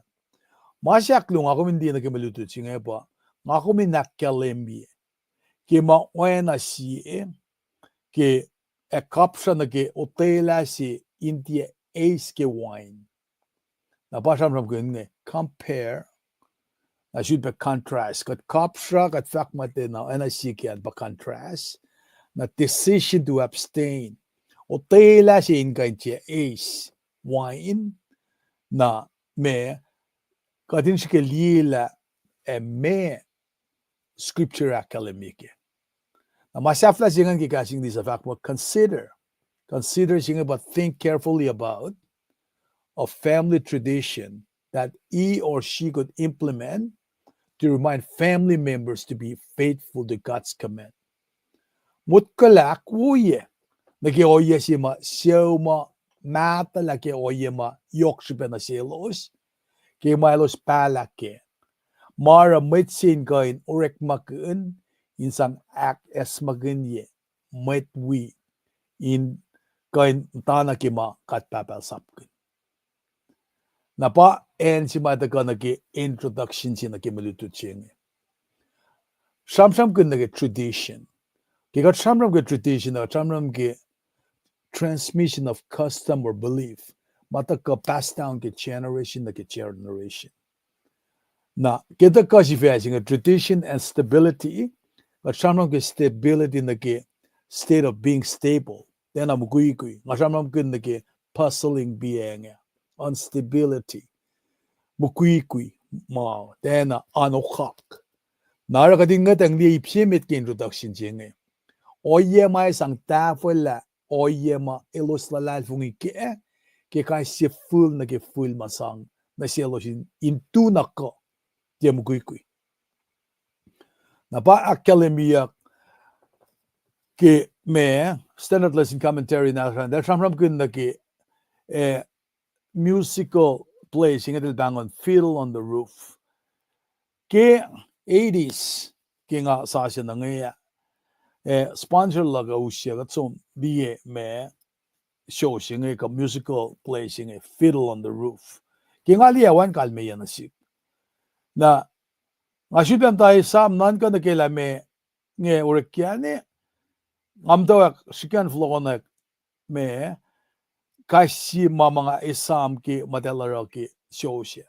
[SPEAKER 1] Masyaklo nga hindi na kimalutut siya pa nga kami nakalembi ki maoena siya ke a kapsa na ke otela si india ace ke wine. Na pasam ram ne compare na should be contrast. Kat kapsa kat fact mate na NIC kian ba contrast na decision to abstain. Otela si india ace wine na me katin si ke lila e me scripture academic. Now, masafla singan kikasing this fact mo consider singan but think carefully about a family tradition that he or she could implement to remind family members to be faithful to God's command. Muhtahl wuye naki oye si ma sioma mata la ke oye ma yokshipe na selos ke malos palake mara mitsin kain orek makun insang act as magunye might we in kain tana kima kat papel sapkin. Napa en si mata ka naki introduction si naki malutut siya. Samsam kun naki tradition. Kaya samsam ke tradition na samsam ke transmission of custom or belief. Mata ka pass down ke generation na ke generation. Na kita kasi facing a tradition and stability. But samsam ke stability na ke state of being stable. Then I'm kui. Samsam kun naki puzzling being. Instability. Mukui ma then anokak. Nara kadingat ang di ipsimit ke introduction jenge. Oayapa sang tafela oayapa elos lalal fungi ke kai si full na ke full masang na si elosin into nako dia mukui. Na pa academia ke me standard lesson commentary na there samram kun na ke musical plays in the bang on fiddle on the roof. Ke 80s ke nga sa siya na nga sponsor laga usya kat so diye me show siya nga musical plays in a fiddle on the roof. Ke nga liya wan kalme yan asik. Na nga syudam tayo sam nan ka na kela me nga urekyane ngamdaw sikan flogonak me kasi mga isam ki Mandela ki show siya.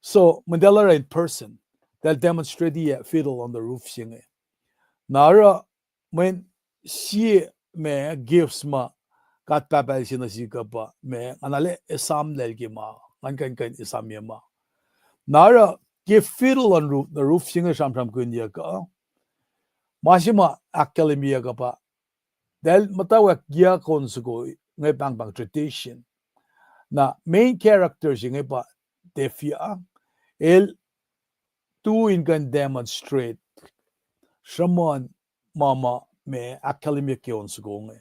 [SPEAKER 1] So Mandela in person, they'll demonstrate the fiddle on the roof siya. Nara when she me gives ma kat papel siya na siya pa me anale isam lel ki ma kan isam ya ma. Nara give fiddle on the roof siya samsam kunya ka. Masima academia ka pa. Dahil matawag giya konsugo ngay bang tradition na main characters yung iba defia el tu in can demonstrate someone mama me academic yon sugo nga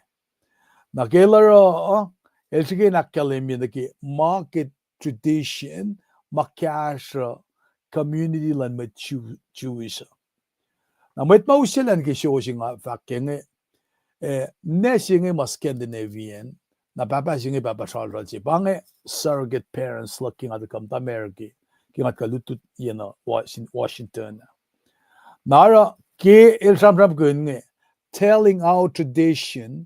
[SPEAKER 1] na kelaro el sige na academic na ki market tradition makasha community lan met Jewish na met mausilan ki show singa fakenge nesing mas Scandinavian na papa singi papa Charles bange surrogate parents looking at the America kingat kalutut Washington nara ke el samram kun telling our tradition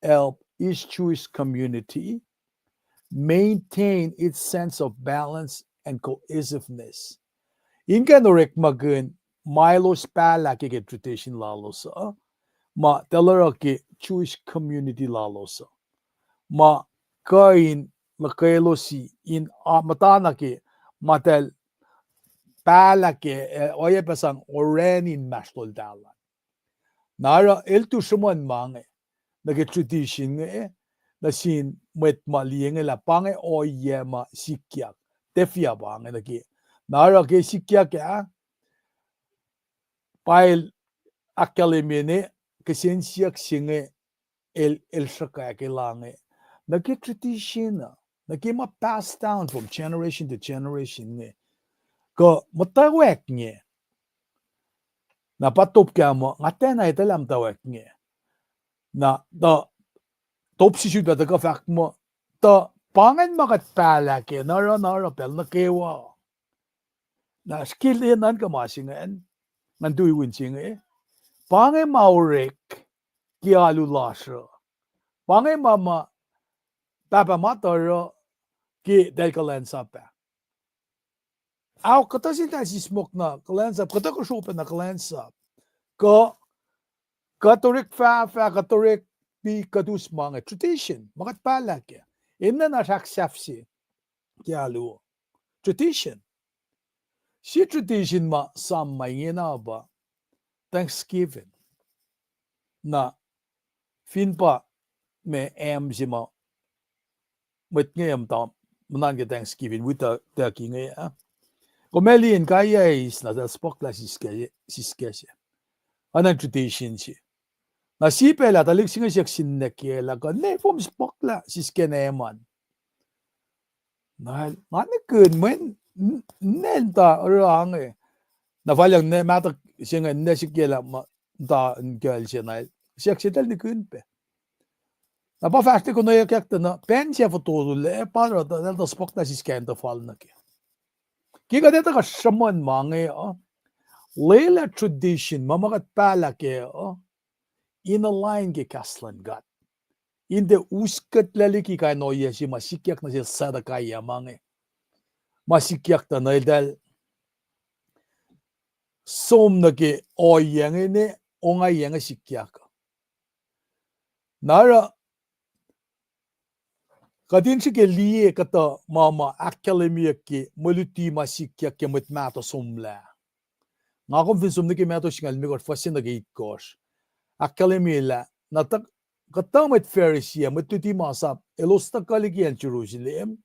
[SPEAKER 1] help each Jewish community maintain its sense of balance and cohesiveness inkan orek magun milos pala ke tradition lalo sa ma telaraki Jewish community lalosa ma kain lakelosi in matanaki matel palake oayapa sang orenin mashtol dalan nara eltu shuman mange nage tradition na sin met malienge la pange oyema sikyak tefia bange nage nara ke sikyak pail akalemene kesensiak singe el shaka ke lange nage tradition nage ma passed down from generation to generation ko matawek nge na patop kamo ngatena itelam tawek nge na da top si da ka fak mo ta pangan makat pala ke nara pel na kewa na skill nan ka masingen nan tui win singe pange maurek ki alu lasha pange mama papa mataro ki del kalensa pa au kata sinta si smoke na kalensa kata ko shope na kalensa ko katorik fa katorik pi kadus mga tradition makat pala ke inna na saksafsi ki alu tradition si tradition ma sam mayena ba Thanksgiving na finpa me sima met ngem ta manan ke Thanksgiving wita ta ki nge ko melin kaya is na da spokla siske anan tradition si na si pela ta lik singa sin ne ke la ko ne form spokla siske ne man na ne kun men nen ta rang na valyang ne mata singa ne sikela ma da ngel sinai siaksitel ni kun pe na pa fast ko no yakta na pensia foto le padra da spokla siske ta fal na ke ki ga deta ka shaman mange lela tradition mamagat pala ke in a line ke kaslan gat in the uskat laliki ka no yesi masikyak na sada kaya mange masikyak ta na dal som na ke oyang ne onga yang sikyak nara kadin si ke liye kata mama academia ke muluti masikyak ke matmata somla nga kom fin som ne ke mato singal mi got fasin na ke ikos academia na tak katamet Pharisee matuti masap elosta kaligian Jerusalem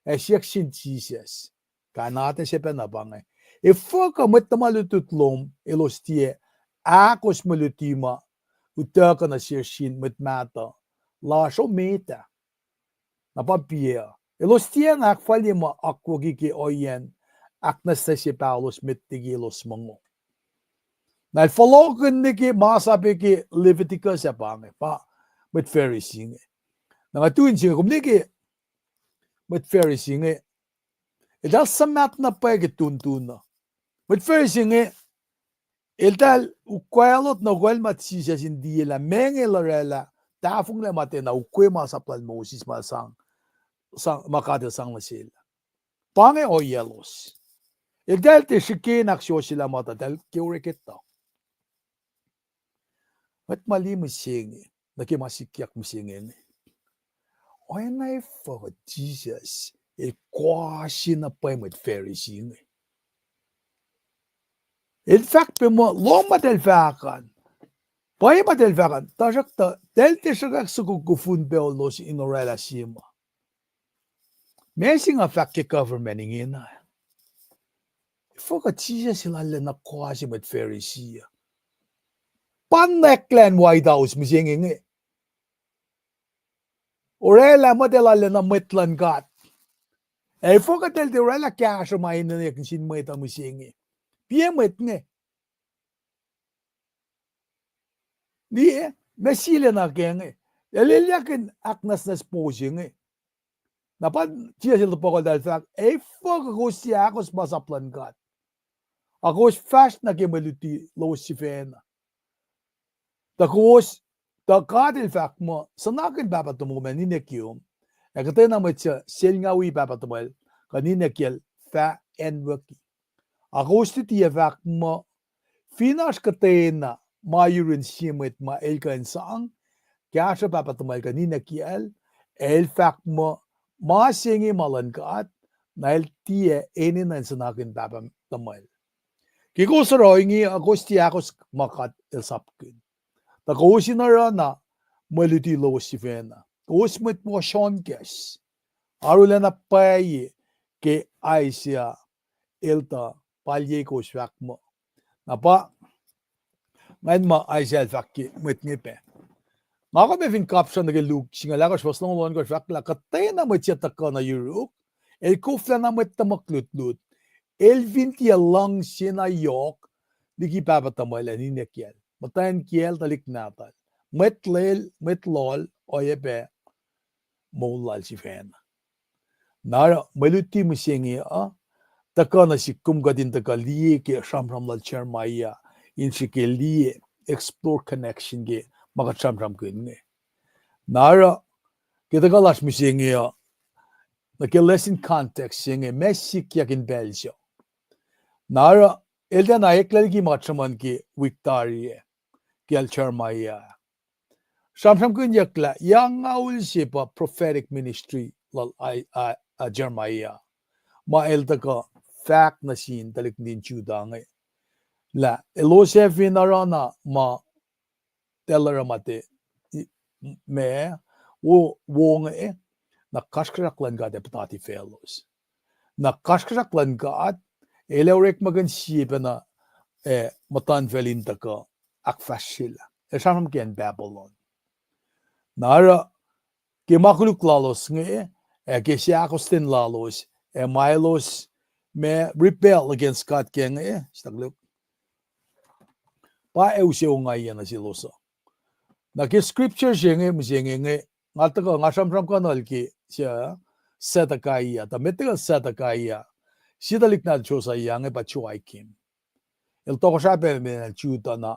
[SPEAKER 1] siak sin Jesus kanate sepe na bangai foka matamalututlom elostie akos malutima utaka na sirsin matmata la so meta na papia elostie na akfalima akwogi ke oyen aknastasi Paulos mettigilos mongo na fologen niki masape ke Leviticus bangai pa met Pharisee na tuin singa kumniki met Pharisee dal samat na pa ke tuntuna met Pharisee el ukwelot na gwel matsisa hindi la mengelarela tafung le mate na ukwe masaplan Moses masang makade sang na sila pange o yelos el dal te shikin aksyo sila mata dal kiureketa met mali musingi nakimasikyak musingi when I for Jesus el quasi na pa met Pharisee in fact pe mo loma del vakan pa del vakan tajakta del te shagak su gufun beolos in orela sima messing a fact ke government ingina for Jesus ilalle na quasi met Pharisee paneklen white house misinging orela modelalle na metlan gat for del de orela cash mai ne sin meta misingi piemet ne ni mesile na genge eleliakin aknas na posing na pa tia sil pokol dal fak fog gosia akos masaplan gat akos fast na kemeluti lo sifena ta kos ta kadil fak mo sanakin baba to mo menine kium ekate na metsa selngawi baba to bel kanine kiel fa enwaki akos ti fak mo finas katena mayurin simit ma elkan sang kiasr papatamal ka ninakiel el fak mo masingi malan kaat nail tie eninan sanakin papam tamal kikusro ingi agostiakos makat el sapkin takosinara na maluti lo sifena usmit mo shonkes arulena paye ke aisia elta palye ko swakmo napa ngayon ma aisia el fakki mitngipe ngako be fin caption na gelug singala ko swasno lon ko fakla katay na macheta ka na yuruk el kufla na mattamaklut el vintia lang sina yok digi papatamala ni nekiel matayan kiel talik natal metlol oayapa molal si fen nara maluti musengi taka na sikum gadin taka liye ke shamram lal chermaya in ke liye explore connection ge maga shamram kunne nara kita lash musengi na ke lesson context singe mesik yakin beljo nara elden ayekler gi matraman ki victoria kel chermaya shamram kun yakla yang aul sipa prophetic ministry lal Jeremiah ma eltaka fact na sin talik din chudange la elosefin arana ma telaramate me wo wonge na kashkraklan ga deputati fellows na kashkraklan ga elorek magan sipena mutan velin taka akfashila esam ken Babylon nara ke makuluk lalos nge ke siakostin lalos Milos me rebel against God ken stagluk pa euseo ngai na siloso na ke scripture jenge mjenge ngataka ngasam kanal ki sia satakaya ta metega satakaya sidalik na chosa yange pa chuai kim el to shape me chutana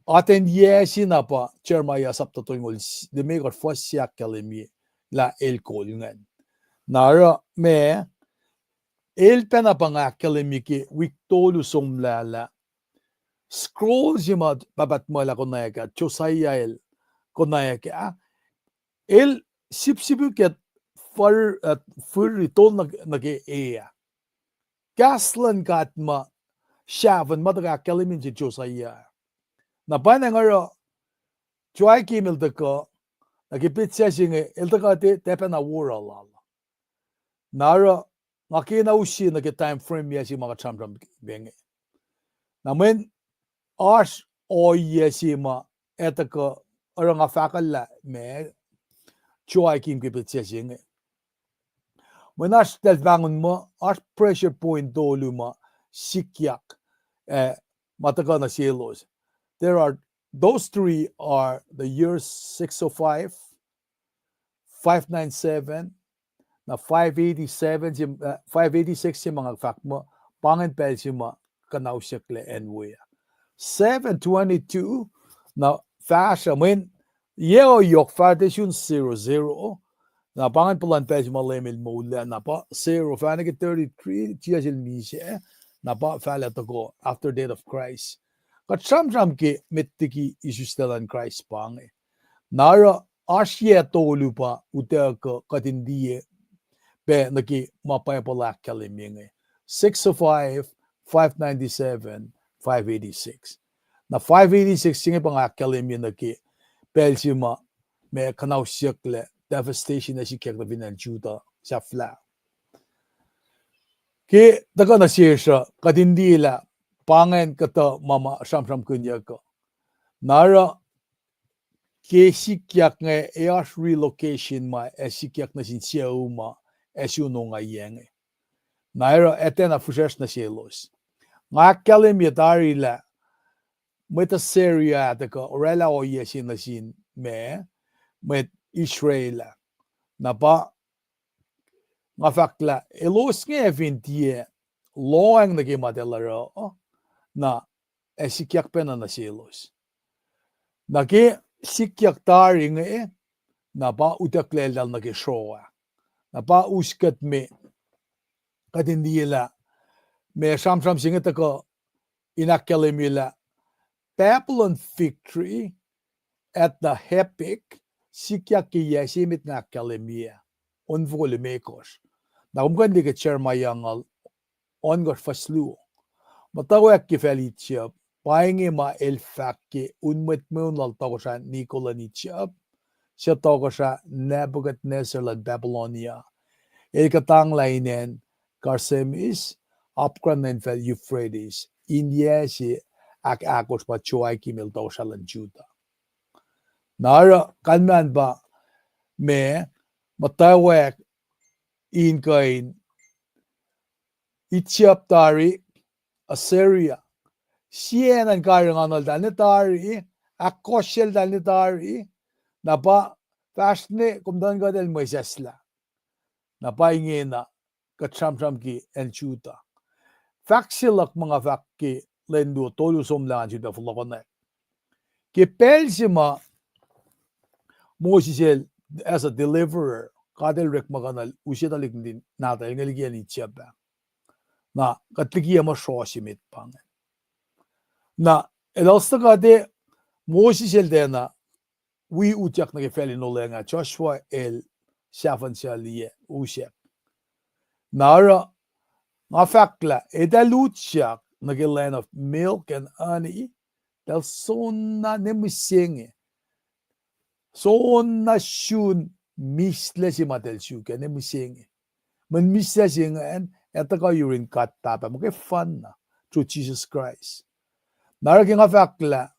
[SPEAKER 1] aten yesina pa Jeremiah sapta toingol de me got fosia kalemi la el kolngan nara me el pena panga kalemiki wictolu somlala scrolls yima babat mala konayaka chosaya el konayaka el sipsibuket fur ritol nage ea gaslan katma shavan madaga kalemin ji chosaya na banangaro joy kimil deko nagipitsa singe el dagate tepena wurala nara makina usi na ke time frame yasi mga chamram benge namen ash o yasi ma etaka aranga fakalla me joy kim ke pitsesinge when ash tel bangun mo ash pressure point doluma sikyak mataka na silos there are those three are the years 605 597 na 587 586 si mga fact mo pangan pel si mga kanausikle enwe 722 na fasha when yeo yok foundation 00 na pangan pulan pel si mga lemil mula na pa 0 fanag 33 tiyasil mise na pa fala to go after death of Christ kat sam ki mittiki isustelan Christ pange nara asye tolu pa utaka katindiye pe naki mapayapalak kaliming 605 597 586 na 586 singe pang akaliming naki pelsima me kanaw siyakle devastation na sikyak na binan juda sa fla ke daga na siya kadindila pangen kata mama sam kunya ko nara ke sikyak nga eas relocation ma sikyak na sin siya uma esu no nga yenge naira etena fushes na sielos nga kalim yatari la meta seria ta ko orela o yesin na sin me met Israel na pa nga fakla elos nge vintie loang na gimadelaro na esikyak pena na sielos na ke sikyak tari nga na pa utaklel dal na ke showa na pa uskat me katindila me sam singa ta ko inakalimila Babylon fig tree at the Hepik, sikya kiyasimit nga kalemia, unvolumekos. Na umgandi ka chermayangal, ongor faslu. Matawak kifelichab, paingi ma elfaki, unmetmunal tawasha Nikolanichab, siya tawasha Nebuchadnezzar lag Babylonia. Elkatang lainen, Karsemis, Apkranen fel Euphrates, India si ak akos pa chuay kimil tawasha lan Juda. Nara kanman ba me matawak in kain Ityaptari Assyria sienan karanganol danitari akoshel danitari napa fashne kumdan gadel moisesla napa ingena katram ki enchuta faksilak mga fakki lendo tolusom lan juda fulokone ke pelsima Moses as a deliverer, kadel rek maganal usietalik din nata ingeligian itchaba. Na katligia ma shosimit pang. Na elasta kade Moses dena we utjak na gefeli no lenga Joshua el shavan shalie usiek. Nara nga fakla edalutjak na land of milk and honey del sonna nemisenge. So na shun misle si matel shuke ne misenge. Man misle singa en etaka yurin kat tapa mo ke fun na through Jesus Christ. Nara kinga fakla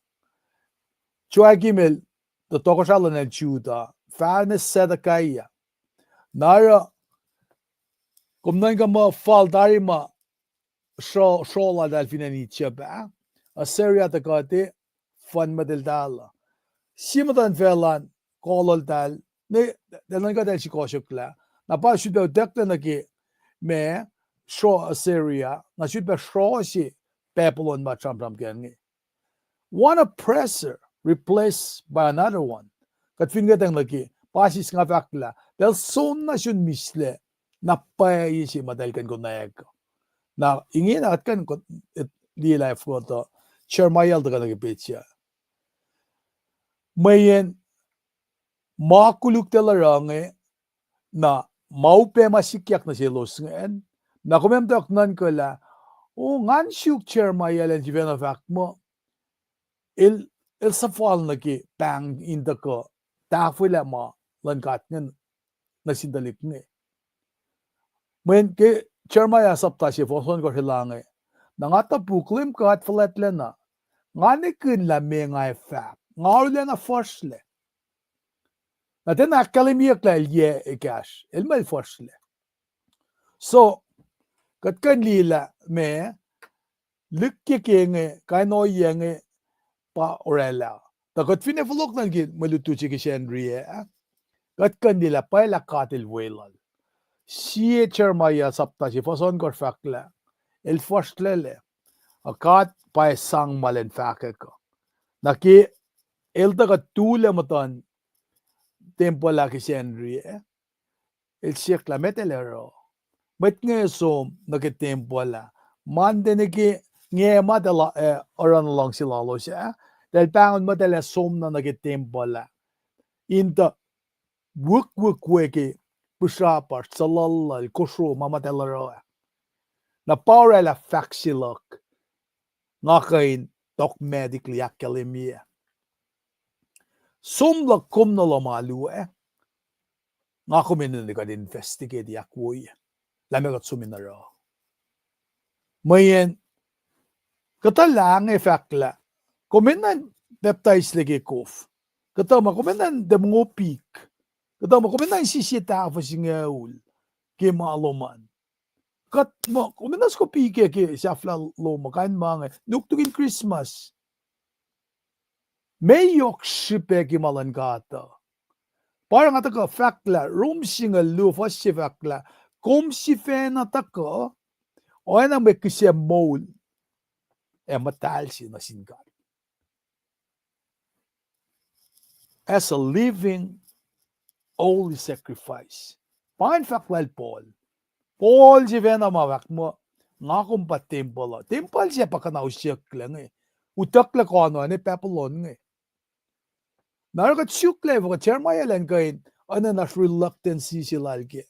[SPEAKER 1] chua gimel the tokoshala na Juda fairness sedakaya. Nara kumnanga ma fal darima shola dal finani chaba Assyria takate fun madel dala. Simatan felan kolol tal ne dananga dal shikoshukla na pa should be dekta naki me show Assyria na should be show si Babylon ma tram gengi one oppressor replaced by another one kat finga tang laki pasis nga fakla del son na shun misle na pa si madal kan gonayag na ingin at kan di life ko to chermayal daga nagi pecha mayen makuluk telarange na maupe masikyak na silos ngayon na kumemtok nan ko la o ngan syuk chermayal en jivena fak mo il safal na ki pang inda ko tafula ma lankat ngan na sindalik nge men ke chermaya sapta si foson ko hilange na ngata buklim ko at flatle na ngani kin la me ngai fak ngawle na forsle na ten akkalemiyak la ye ikash ilmal forsle so kat kan lila me lykke kenge kaino yenge pa orela ta kat fine fulok nan gin malutu chi kishendrie kat kan lila pa la katil Wuhlwelah sie chermaya sapta si foson kor fakla el forsle le akat pa sang malen fakeko naki el ta tule mutan tempo la kishendrie el siekla metelero met nge som nake tempo la mande neke nge madala oran long silalo siya del pangon madala som na nake tempo la inta wuk weke pushapar salal kosho mamatelero na power la faxilok ngakain tok medically academia som la kom na lamalu nga kumin ni ka investigate yakwoy lamegot suminaro mayen katalang fakla kuminan baptize lagi kof katama kuminan demngopik katama kuminan sisita fa singaul ke maaloman kat mo kuminas ko pike ke safla loma kan mga nuktugin Christmas mayok shipe ki malangata parang ataka fakla rumsinga lufa si fakla kom si fena taka o nang may kisya mole matal si nasingat as a living holy sacrifice pain fakla Paul si fena mawak mo nga kumpa temple siya pa kanausyak lang utak la ko ano ne papelon nge narakat shukle wa Jeremiah lan kain ana na reluctancy silal ke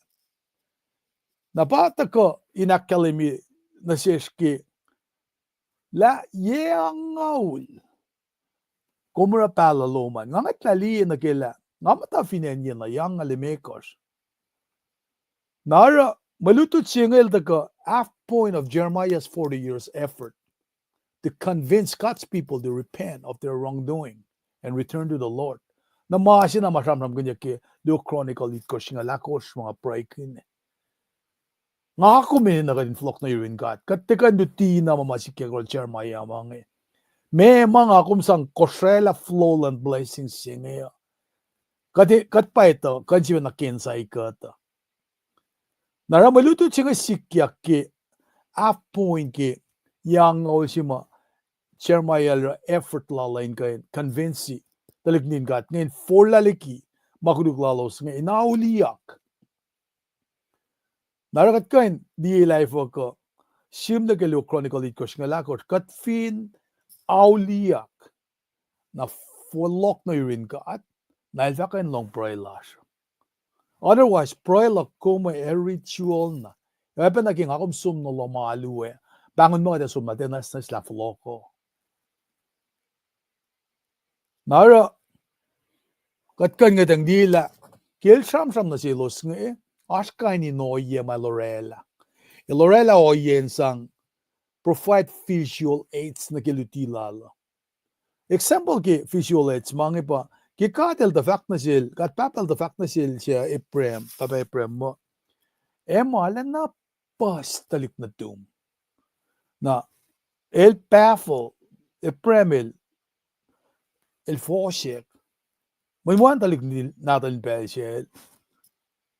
[SPEAKER 1] napata ko inakalemi na seshke la yeangaul komura pala loman ngangat lali na kela ngamata finenyen na yang alimekos nara malutut singel the half point of Jeremiah's 40 years effort to convince God's people to repent of their wrongdoing and return to the Lord. Na maasi na masamram kanya ke do chronicle itkos nga lakos mga pray kin. Nga ako min na inflok na yurin God. Katika duti na mamasike ko Jeremiah mga. May mga kumsang kosrela flowland blessings siya. Kat pa ito, kansi na kinsay kata. Naramaluto siya sikyak ke half point ke yang o siya Jeremiah effort lalain kain convince taliknin kat ngayon for laliki makuduk lalos ngayon inauliyak narakat kain di life ko sim na kalo chronicle it ko singalakot kat fin auliyak na follock na yurin ka at nailfa kain long pray lash otherwise pray la kuma a ritual na yapan naging akom sum no lomaluwe bangon mo kada sum na tenas na sila follow ko nara katkan nga tang dila kel sam na silos nga askay ni noye ma Lorela Lorela oyen sang provide visual aids na kilutilala example ki visual aids mga pa ki katel the fact na sil kat papel the fact na sil siya Ephraim taba Ephraim mo mala na pas talik na tum na el pafel Ephraim el fosek may muan talik natin pelshel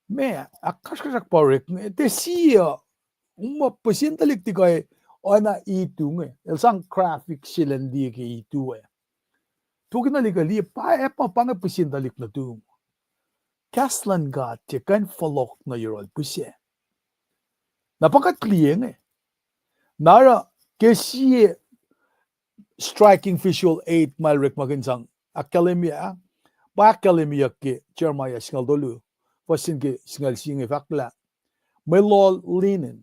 [SPEAKER 1] me akaskasak parek te siya pasin talik ti kay ona itu nge el sang graphic silandi ke itu tukin na ligali pa pang pasin talik na tu kaslan gat te kan folok na yorol pusye napakat kliyeng nara ke siya striking visual aid malrek maginsang academia ba academia ke Jeremiah singal dolu pasin ke singal singe fakla may lol linen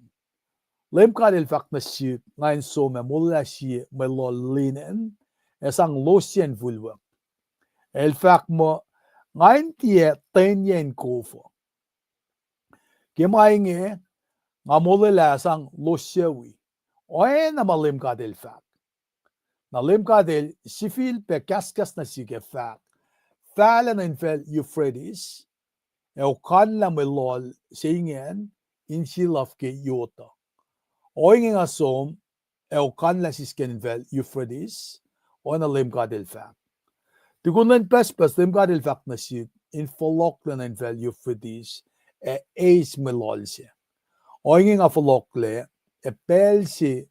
[SPEAKER 1] lem kadel fak na si ngayon so me mula si may lol linen esang losien vulwa el fak mo ngayon tie tenyen kofo kemainge nga mula sang losyewi oy na malim kadel fak na lem kadel sifil pe kaskas na si ke fak fala na infel Euphrates kan la may lol singen in silaf ke yota oing nga som kan la sisken infel Euphrates o na lem kadel fak tikunan pespas lem kadel fak na si in folok na infel Euphrates eis may lol siya oing nga folok le pel si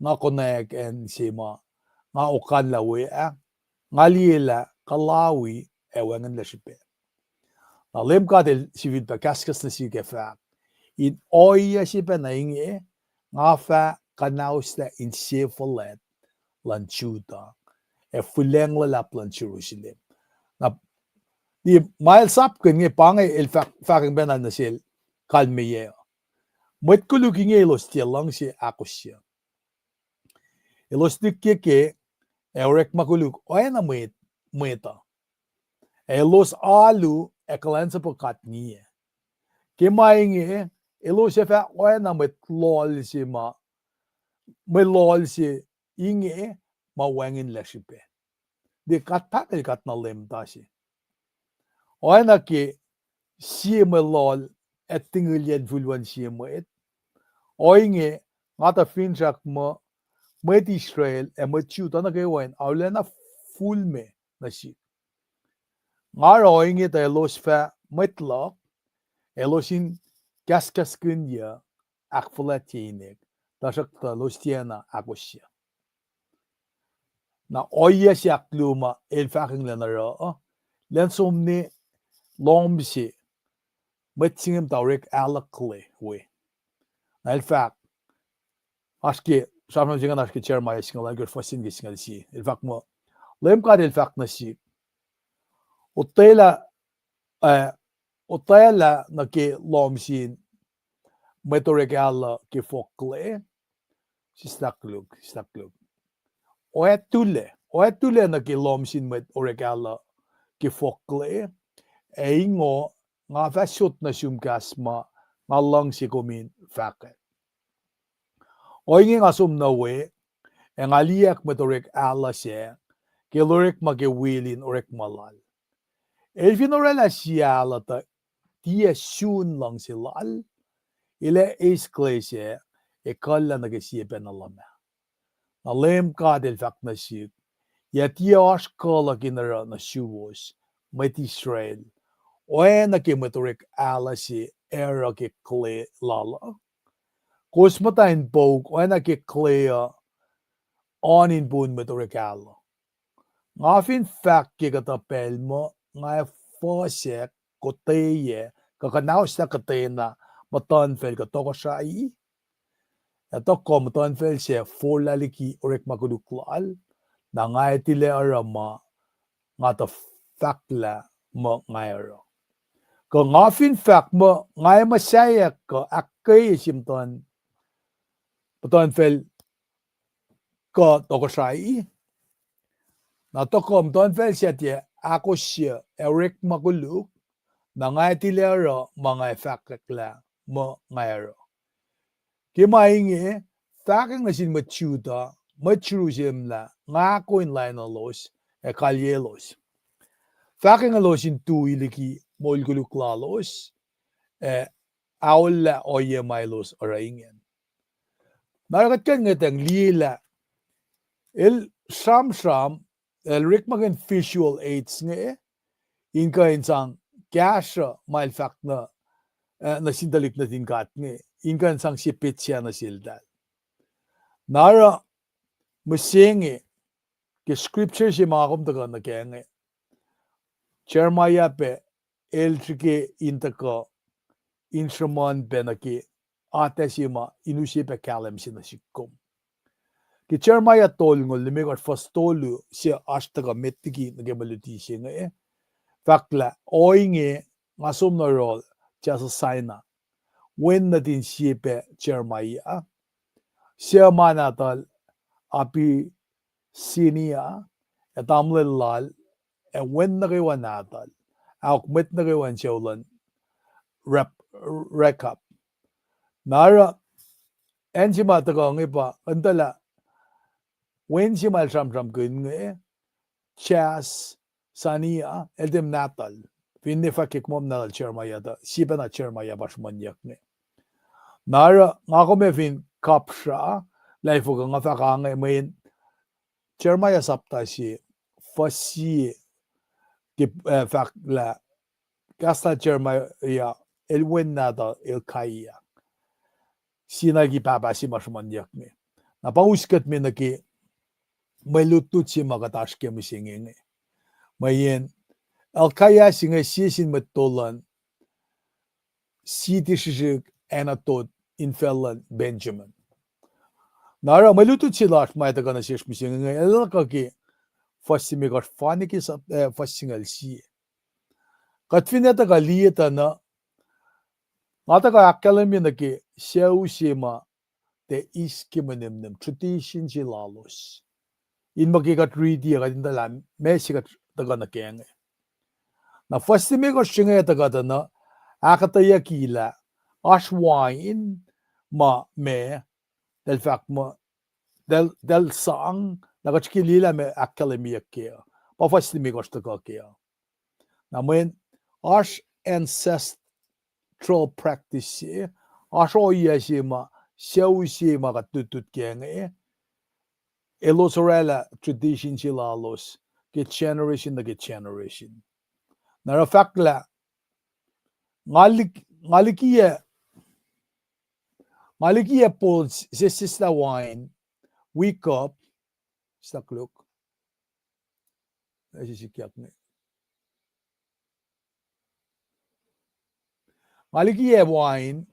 [SPEAKER 1] nga konek en si ma nga okan la we nga liela kalawi ewangan la sipe na lem kadel si vid pa kaskas na si ke fak in oya sipe na inge nga fa kanaus la in sefolet lan chuta fuleng la lap lan Jerusalem na di miles up kan nge pange el faking benan na sil kalmeye met kuluking elos ti lang si akosya elos dikke eurek makuluk oya na meta elos alu ekalansa po katniye kemainge elos efa oya na met lol si ma may lol si inge mawangin la sipe di katpapel kat na lemta si oya na ki si may lol et tingilyen vulwan si mo et oinge ngata finchak mo met Israel met chuta na kayo awle na full me na si nga oinge ta elos fa met lok elosin kaskas kunya akfulatinek tasak ta los tiana akosya na oya siya kluma el faking lenara len somni lombsi met singem tawrek alakle we na el fak aske Samsung jingan aski Jeremiah singal gur fasin gi singal si. Il fact mo lem ka il fact na si. Utela utela na ki lom sin metoregala ki fokle staklug. Oetule na ki lom sin metoregala ki fokle eingo nga fasut na sumkasma nga lang si kumin faket. Oingi nga sum na we ang aliak metorek ala siya kilorek magewilin orek malal. Elfinorela siya lata tiya sun lang silal ile esklesya ekalla nagesiya penalama. Nalem ka del fak na siya ya tiya askala kinara na shuwos met Israel oe na ki metorek ala siya era ki kle lala. Kosmatain bog oe na ki klea anin bun metorek ala. Nga fin fak ki katapel mo nga fosek koteye kakanaw sa katena mutan fel katoko sa I ito ko mutan fel siya forlaliki orek makuduklal na nga etile arama nga ta fakla mo nga ero ko nga fin fak mo nga masaya ko akkay simton mutan fel ko toko sa I na to ko mutan fel siya tiya ako siya orek makuluk na nga tilero mga fakla mo ngayon. Kimaingi fakang na sin machuda machrusim la nga ko in line los kalyelos. Fakang los in tuiliki molguluklalos awla oyemailos oraingen. Narakat kan ngatang lila el sham el rikmagan visual aids nga inka insang kiasr mail sifacna na sindalik na tingkat nga inkan sang sipetsya na sildal. Nara masingi ke scripture si mga kumtaga na kaya nga Jeremiah pe eltrike intaka instrument pe na ki ate si ma inusi pe kalem si na sikom. Ki Jeremiah tol ngol limig at fastolu siya ashtaga metiki na gemaluti siya nga fakla oinge ngasum na rol siya sa saina when natin siya pe Jeremiah siya manatal api sinia etamlelal when nakiwan natal aukmet nakiwan siyawlan recap nara en si mataga pa antala when si mal sam kun nga chas sania eldem natal finne fakik mom na Jeremiah da siya na Jeremiah basmanyak nga nara nga me fin kapsha laifu nga fakanga main Jeremiah sapta si fasi ki fakla kasta Jeremiah elwen nada el kaya sinagi papa si basmanyak nga na pauskat me na ki may lutut si makatashke mo singing mayen el kaya singa sisin matolan siti shishik anatot infellan Benjamin nara malutut sila may taga na siya mising nga el kaki fasimigar faniki sa fasingal si katfineta ka liyeta na mata ka akalami na ki siya usima te iskimanim tradition si lalos in magikat ready ka din talan mesikat taga na kenge na fasimigar singa taga na akataya kila as wain ma me del fact ma del sang nakachkilila me akademia kia pa fasimigar taga kia na men as ancestral practice as oyasima siya katutut kenge elosorela tradition silalos get generation na get generation nara fakla ngalikia po sesr wain wake up stakluk asisikyak ne ngalikia wain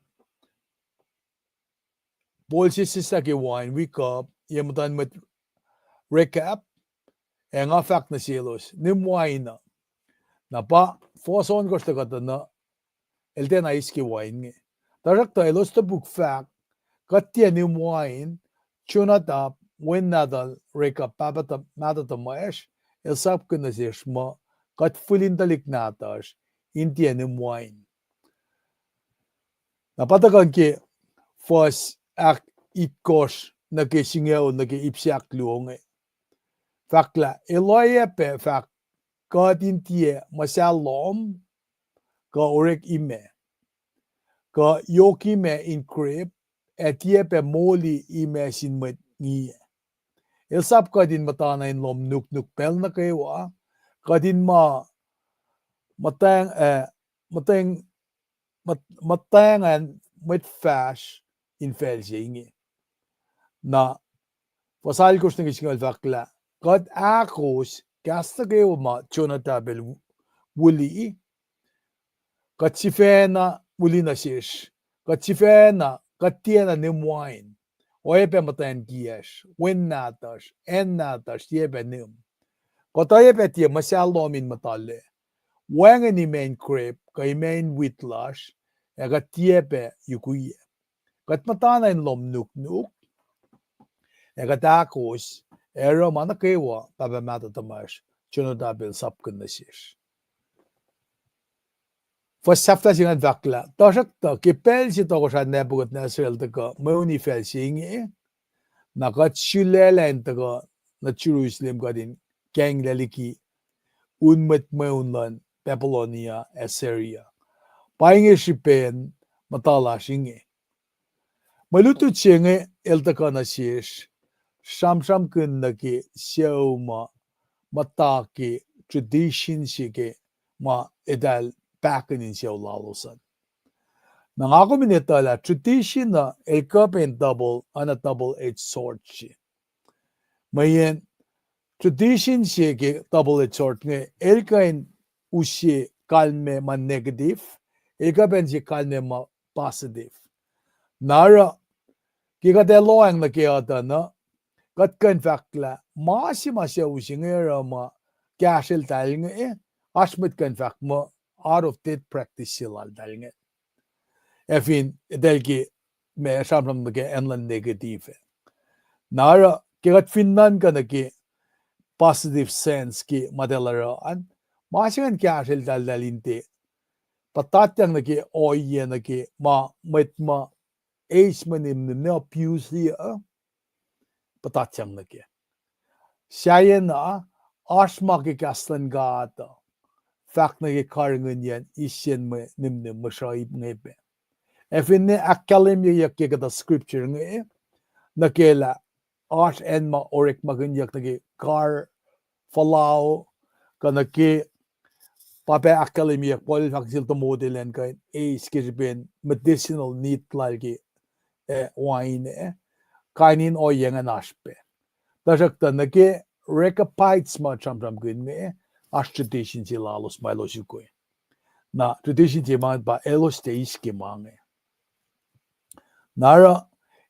[SPEAKER 1] bolsi sisa ke wine wake up yemutan met recap nga fact na silos nim wine na pa foson ko sta na elten ice ke wine nge tarak ta elos ta book fact katya nim wine Jonadab when nadal recap papata madata maesh el sap kuna sishma kat fulin dalik natash intia nim wine na patakan ke first act ipkosh na ke singeo na ke ipsiak luonge fakla oayapa fak ka tintie masalom ka orek ime ka yoki me incrypt etiepe moli ime sinmet ni el sap ka din matana in lom nuk pel na kewa ka din matang and met fash in felsingi na wasal ko stingi singal fakla kad akos kasta kewa Jonadab wili kad sifacna wili na shish kad sifacna kad tiana nim wain oayapa mutan kiasr wain natusr en natusr yepa nim kotayepa tie masalomin matalle wang ni main crepe kay main whitlash kat tiepe yukuye kat matana in lom nuk kat akos ero mana kewa baba mata tamash Jonadab sapkun na shish Forsafta singan vakla. Tosak to kipel si to ko sa nebugot na sel to ko moni fel singi. Nakat shulelen to ko na Jerusalem ko din keng laliki unmet meunlan Babylonia Assyria. Painge shipen matala singi. Malutu singi el to ko na shish. Sham kun na ki siyauma mataki tradition sige ma edal backen in siya lalosan. Nangako minitala tradition na elkapen ana double-edged sword siya. Mayen tradition siya ke double-edged sword nga elkain usye kalme ma negative, elkapen siya kalme ma positive. Nara kikateloang na kiyata na katkan fakla masima siya usye nga ma kiasr tal nga asmet kan fak ma out of date practice silal dalnge. Efin delki me samram ke enlan negative. Nara kirat finnan ka na ki positive sense ki madalaraan masingan kiasr dalinte patatyang na ki oye na ki ma age manim na abuse liya patatyang na ki. Siya na asma ki kaslan gata fact na karangan yan isyan me nimnim mashaib ngebe. Efin ne akalim yak the scripture nge nakela ash en ma orek magan yak nage kar falao kanake pape akalim yak pol faksil to model en kain skizben medicinal need lalgi wain kainin o yang ashpe. Tasak ta nage recapites ma chamram gun nge ash tradition si lalos mailosikoy. Na tradition si man ba elos te iski mange. Nara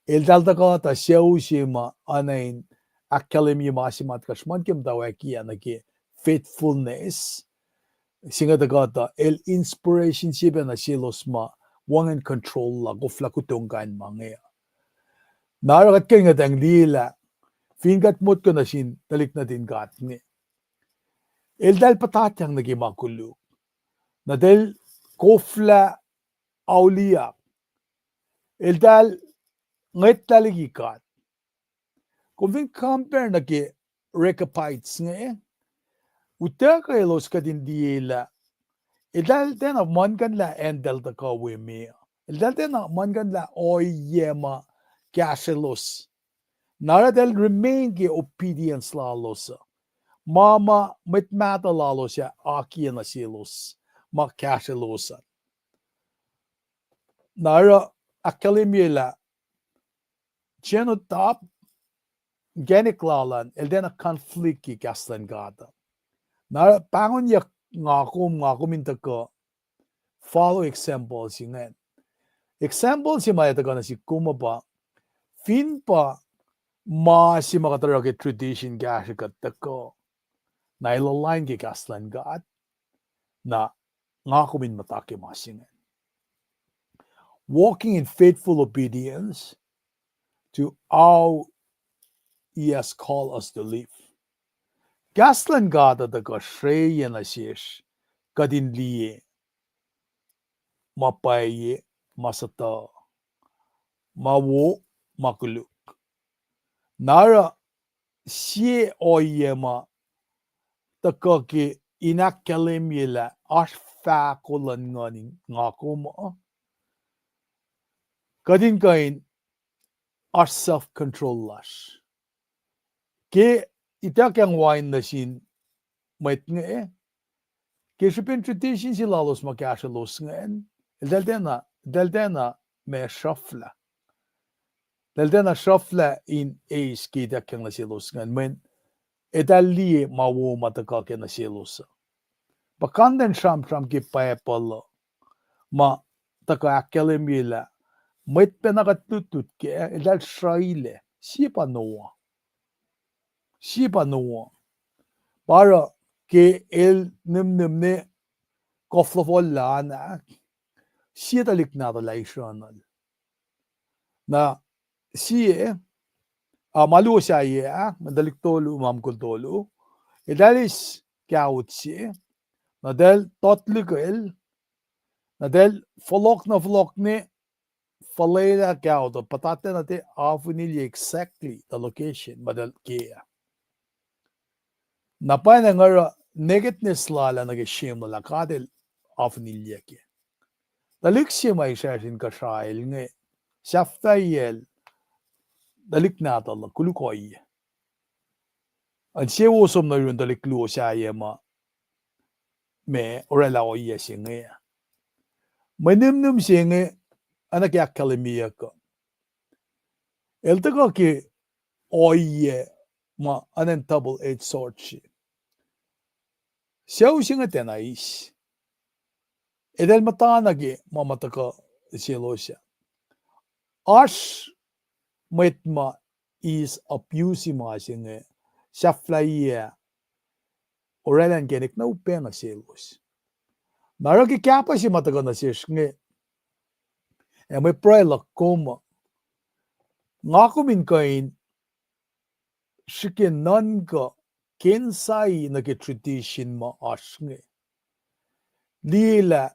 [SPEAKER 1] eldalta ka ta siyaw sima anain akalim yumasimat kashman kim dawaki anaki faithfulness singa ta ta el inspiration siba na silos ma wang and control la gofla kutungkan mange. Nara kat kaya nga tang lila fingat mot ko na sin talik na din gat ni. Eldal patatyang nagimakulu. Nadel kofla aulia. Eldal nget taligi kat. Kung vin compare na ki recapites nga uta ka elos ka din diela. Eldal ten of man kan la endal ta ka wimi. Eldal ten of man kan la oayama kiasr. Nara del remain ki obedience la losa. Mama mitmata la losa aki na silos. Ma kiasr losa. Nara akalimila Jonadab geniklalan eldena conflict ki kaslan gata. Nara pangon yak ngakum intaka follow example si ngayon. Example si maya taga na si kumaba fin pa si makatara ke tradition ka ko nailalain ke kaslan gat na ngakumin matake masingen. Walking in faithful obedience to how he has called us to live. Gaslan gada da ka shreya na shesh kadin liye mapaye masata mawo makuluk. Nara sie oayama da ka ke inakalem yela ashfa kolan ngani ngakoma kadin kain ash self-control lash. Ke itak yang wain na sin mait nga ke shipin tradition si lalos makasha los ngaen deldena me shuffla in eis ke itak yang na si los ngaen men edali mawo mataka ke na si los bakanden sham ke paepalo ma taka akalemila mait penakatutut ke edal shraile sipa noa para ke el nimne koflovolla na sietalik na laishanal na sie malu siya madalik tolu mamkul tolu edalis kautsi na del totlikel na del folok ne faleda kauto patate na te afunili exactly the location madal kia napay na ngara negatness lala nag-shame na kadel afunili kia dalik siya may shasin ka shail nga shaftayel dalik natala kulukoy an siya usom na yun dalik luo siya ma me orela oye siya nga manimnum siya nga anak yakalimiya ko elta ka ki oye ma anan double-edged sword siya siya nga tenais edel matanagi mamataka siya lo siya ash metma is abusima siya nga shaflaya orelan genik na upena siya los naraki kapa siya mataka na siya nga may pray lakoma ngakumin kain shikin nan ka kensai na ke tradition ma ashnge lila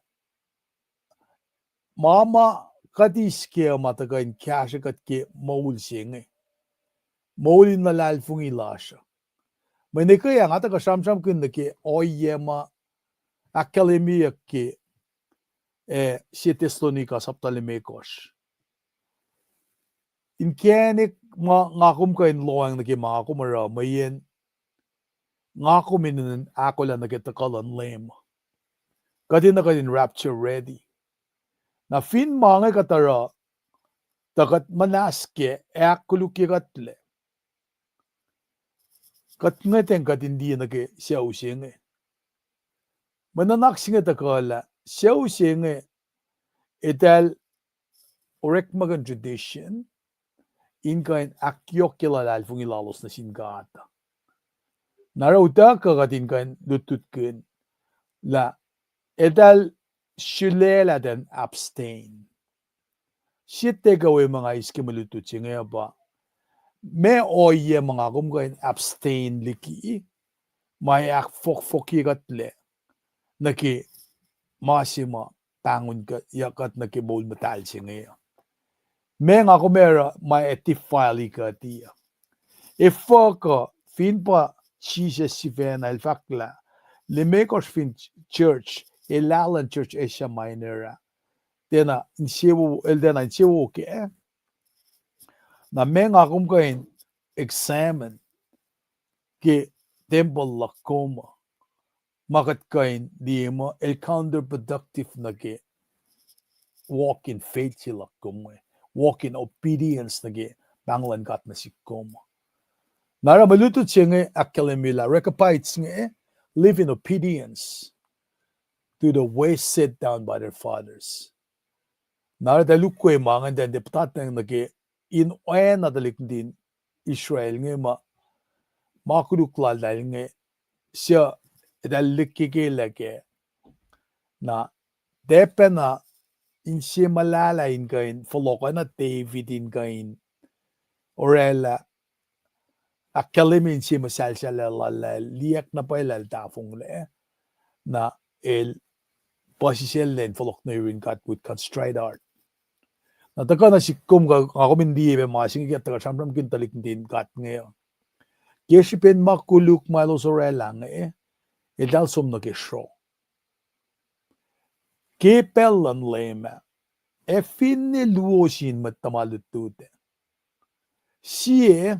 [SPEAKER 1] mama kadis ke matakain kashakat ke maul singe maulin na lalfung ilasha may nekaya nga taka sham kun ke oayama akademia ke si Thessalonica saptalimekos in kenik ngakum kain loang na ke makumara mayen ngakumin akola na kitakalan lem kadin na kadin rapture ready na fin mga katara takat manaske akulukigatle katngeten katindi na ke siya usinge mananak singe takala siya usinge etal orek magan tradition in kain akyokila lalfung ilalos na singata narauta kagatin kain dututkin la etal shulela den abstain shit take away mga iskimalutut singe ba me oye mga kumkain abstain liki may ak fok-fokigatle naki masima tangun ka yakat naki bol matal singe me nga kumera may etifali ka tiya if ka fin pa Jesus sifacna el fakla le mekos fin church elalan church Asia Minor dena insewo eldena insewo ke na me nga kumkain examine ke temple lakoma makat kain di mo el counterproductive na ke walk in faith sila kumwe walk in obedience na ke banglan kat na si koma nara malutut siya nga akalemila recopites nga live in obedience to the way set down by their fathers nara dalukwe mga den deputat na ke in wain nadalik din Israel nge makulukla dal nge siya dalikikilake na depena insi malala in kain follow na David in kain orela akalimin si masalsalala liyak na pailal tafong le na el posisyon len follow na rin kat with kat stride art na taka na sikum ako hindi be masing kaya taka samram kintalik din kat ngayon Geshipen makuluk malos orela nge edal som na kesho Kepellan lema finne luosin mattamalutute sie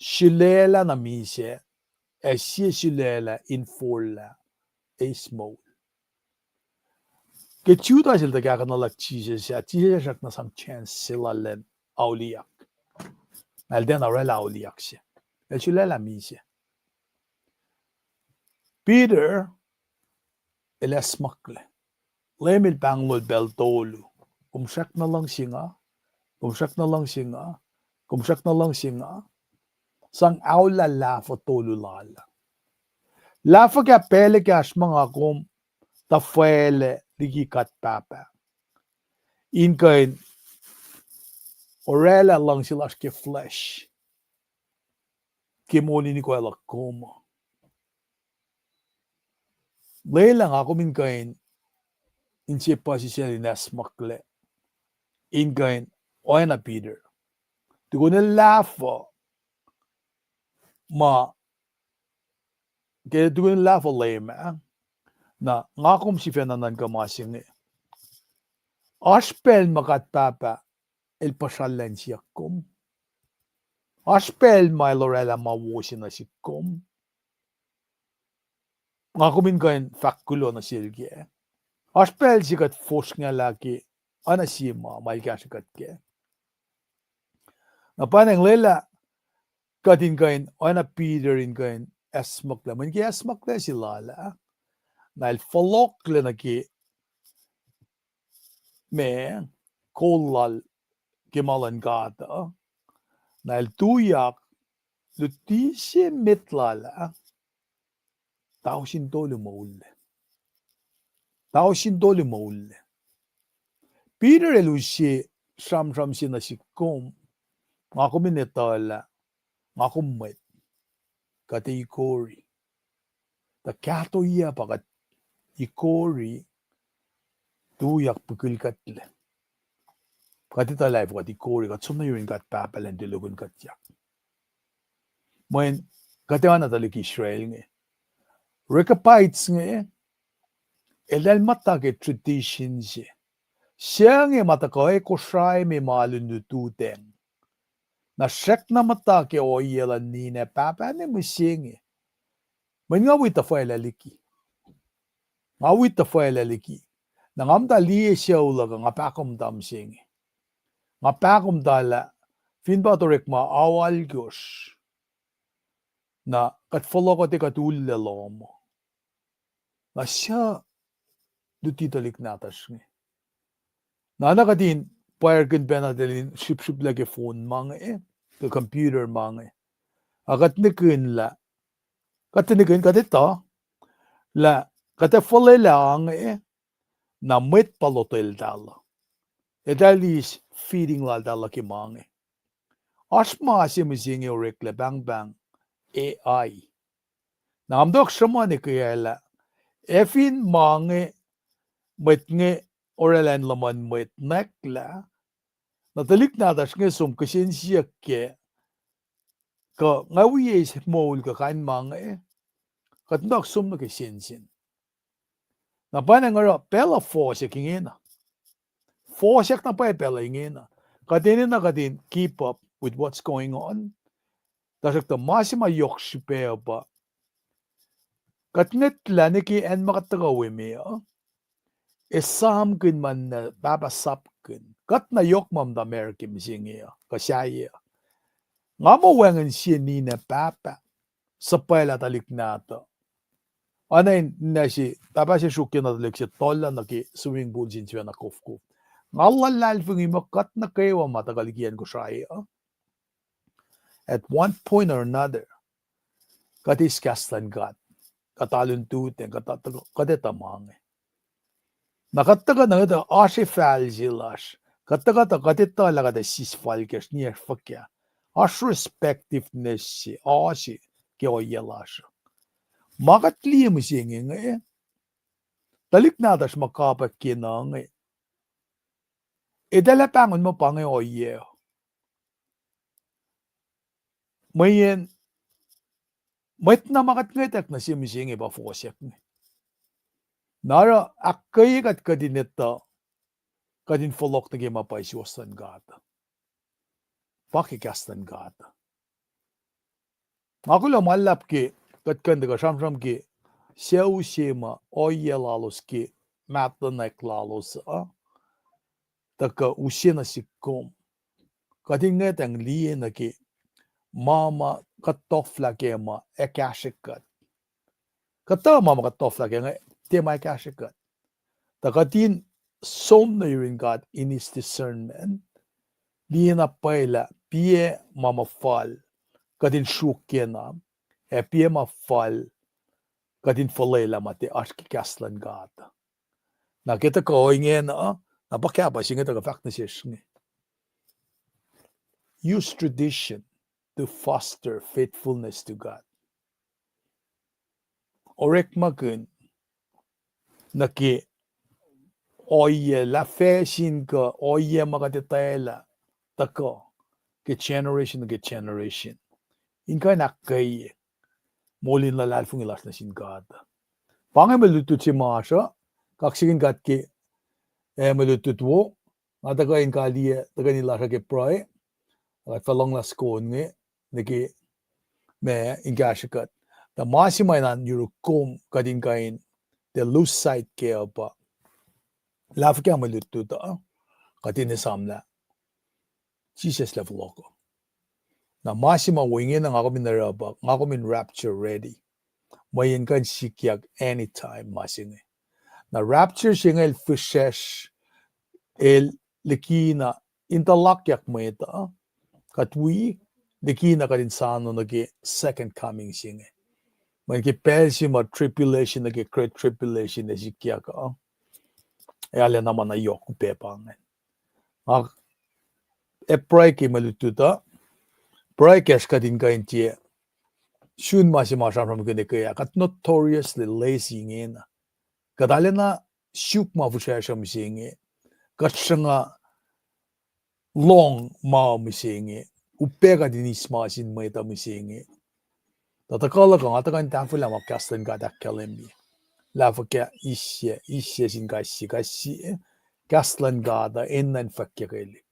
[SPEAKER 1] shilela na mise sie shilela in folla small ke chuda silta kaya na lak chise sak na sam chance silalen auliak alden arela auliak se shilela mise Peter smakle lemil banglol beltolu kumsak na lang singa sang aula lafa tolu lala lafa ka pele ka mga kum ta fele ligi kat papa in kain orela lang sila ke flesh kimoni ni ko ala kuma lelang ako min kain in si posisyon ni smakle in kain oayna Peter tugon lafa kaya tugon lafa lema na ngakom si fenanan kamasing aspel makat papa el pasalan siya kom aspel may lorela mawosin na si kom ngakomin kain fakulo na silgi aspel sikat fos nga laki anasima may kasikat ke na panang lela katin kain ana Peter in kain esmakla man ki esmakla silala na el folokle na ki me kolal kimalan gata na el tuyak lutisi mitlala tausin dolu maulle Peter elusi sham sinasikom ngako minetala ngako met kate ikori ta kato iya pakat ikori tuyak pukul katle kati ta life kati ikori kat sumna yurin kat papalan dilugun katyak moen kate ana talik Israel nge rekapites nge elal mata ke traditions siya nge mata ko shay me malun tuteng na shek na mata ke oyela nina papa ne musingi men nga wita faila liki na ngamda liye siya ulaga nga pakom dam singi nga pakom dala finba torek ma awal gyos na kat follow ko te katulle lomo na siya dutitalik natas nge na nakatin Pairkin penadelin ship lagi phone mange the computer mange agat nikin la katinikin katita la kate folle lang na met palotel dalla edalis feeding la dalla ki mange asma si misingi orekle bang AI na amdok shamane kiyala efin mange met nge orelan laman met nekla natalik natas nge sum kasin siya ke ka ngawi is mol ka kan mange katndak sum na kasin na panang ara pela force kingena force na pa pela ingena kadin na kadin keep up with what's going on tasak ta masima yok sipe ba katnet laniki en makatagawi me esam kin man na babasap kin kat na yok mam da American misingi kasaya nga mo wengen siya ni na papa sa pala talik nato anayin na si papa siya shukin na talik siya tola na ki swimming pool sin siya na kufkuf Allah lalfungi makat na kayo matagaligyan ko siya. At one point or another, katis kaslan gat, kataluntuten, katatamang. Nakataga na ito, ashe falzilash, katagata katita lagada sisfalkes niya fakya. Ash respectiveness si, ashe, kyo yelash. Makatli mo singing talik natas makapak kinang idalapangon mo pang oye. Mayen, mayt na makatngetak na si misingi ba fosyak ni. Nara akkay kat kadinita, kadin folok na gima pa isyostan gata. Pakikastan gata. Ako lang malap ki, katkanda ka shamsham ki, siyaw siyema oye lalos ki, matanek lalos taka usina si kom. Kadingetang liye na ki, mama katofla kema ekashikat. Kata mama katofla kema tema ekashikat. Takatin som na yun God in his discernment. Liye na paila pie mama fal kadin shukena pie ma fal kadin falela mate ashki kaslan gata. Na kita ko ingin na bakya ba singa ta fact na siya. Use tradition to foster faithfulness to God. Orek magun naki oye la fashion ka oye makatitayla tako ke generation. Inka nakay molin la lalfung ilas na sin God. Pangay malutut si Masha, kaksigin kat ki malutut wo, nataka inka liya taka nila sa ke pray, at falong la skon nge, niki me inka sikat. Ta masimay nan yurukom kadin kain the loose side ke apa. Laf kya malutut katin ni samla. Jesus level loko. Na masima wingin ang ako minarabak, ako min rapture ready. Mayin kan sikyak anytime masing. Na rapture siyang el fishesh el likina intalakyak mo ito. Katwi likina ka din sano nagi second coming siyang. May kipelsi ma tribulation nagi great tribulation na sikyak. E ala naman na yok pepang. E pray ki malututa. Pray cash ka din kain tiye. Soon masimasam from gani kaya kat notoriously lazy ngin. Kadali na syuk mafusha misingi. Kat nga long ma misingi. Upeka din ismasin may ta misingi. Tatakala ka nga takan tafula makastan ka dakkalembi. Lafa kya isye sin kasi kaslan ka da innan fakya kailik.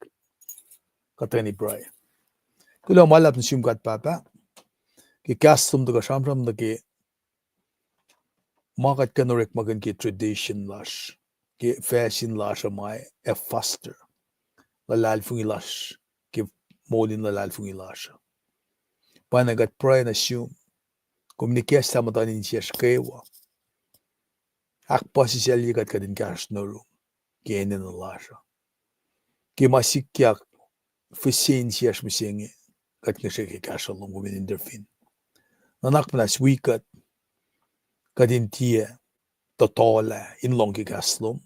[SPEAKER 1] Katani bray. Kula malap na syum kat papa. Ki kastum daga shamram da ki makat kanorek magan ki tradition lash ki fashion lash amay e faster lalfungi lash ki molin lalfungi lash panagat pray na syum komunikes tamatan insias kewa akpasi saligat kadin kash noru ki enen lash ki masikyak fisin sias misingi kat ngesek kash along with interfin nanak nas wikat kadin tie totale in longi kaslum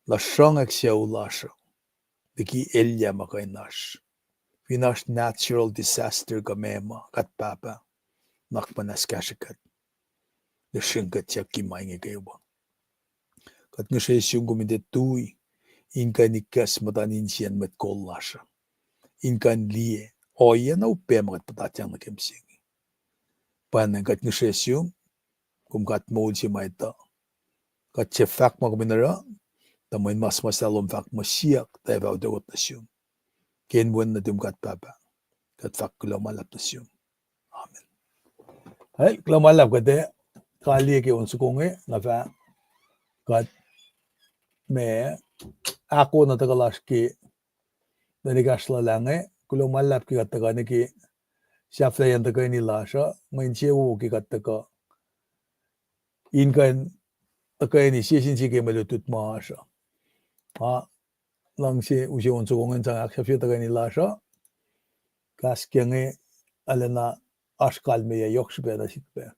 [SPEAKER 1] la shang akseu lasha diki elya makainash finash natural disaster gamema kat papa nakpanas kashikat the shinkat yaki mainge geba kat ngeshe syungumide tui inka nikas matanin sian met kollasha inkan lie oye na upema kat patatyang na kemsingi panan kat ngeshe syung kat mood si maita kat chefak magaminara tamoin mas alom fak masiak tayo daw na siyum ken wen na kat papa kat fak kulamalap na siyum amen ay kulamalap kate kali ke unsukonge na fa kat me ako na tagalas ki nanigasla lange kulamalap ki kat tagani ki siya yan tagay nila siya may siyawo ki kat taga inkan tagay ni siya sinsi ke malutut maa siya langsi usi onsugongen tanga khafyotagani lasha kaskenge alena ashkalmeye yokshbeda sikbe.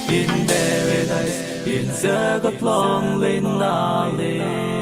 [SPEAKER 2] In paradise, in Zagatlong Linale.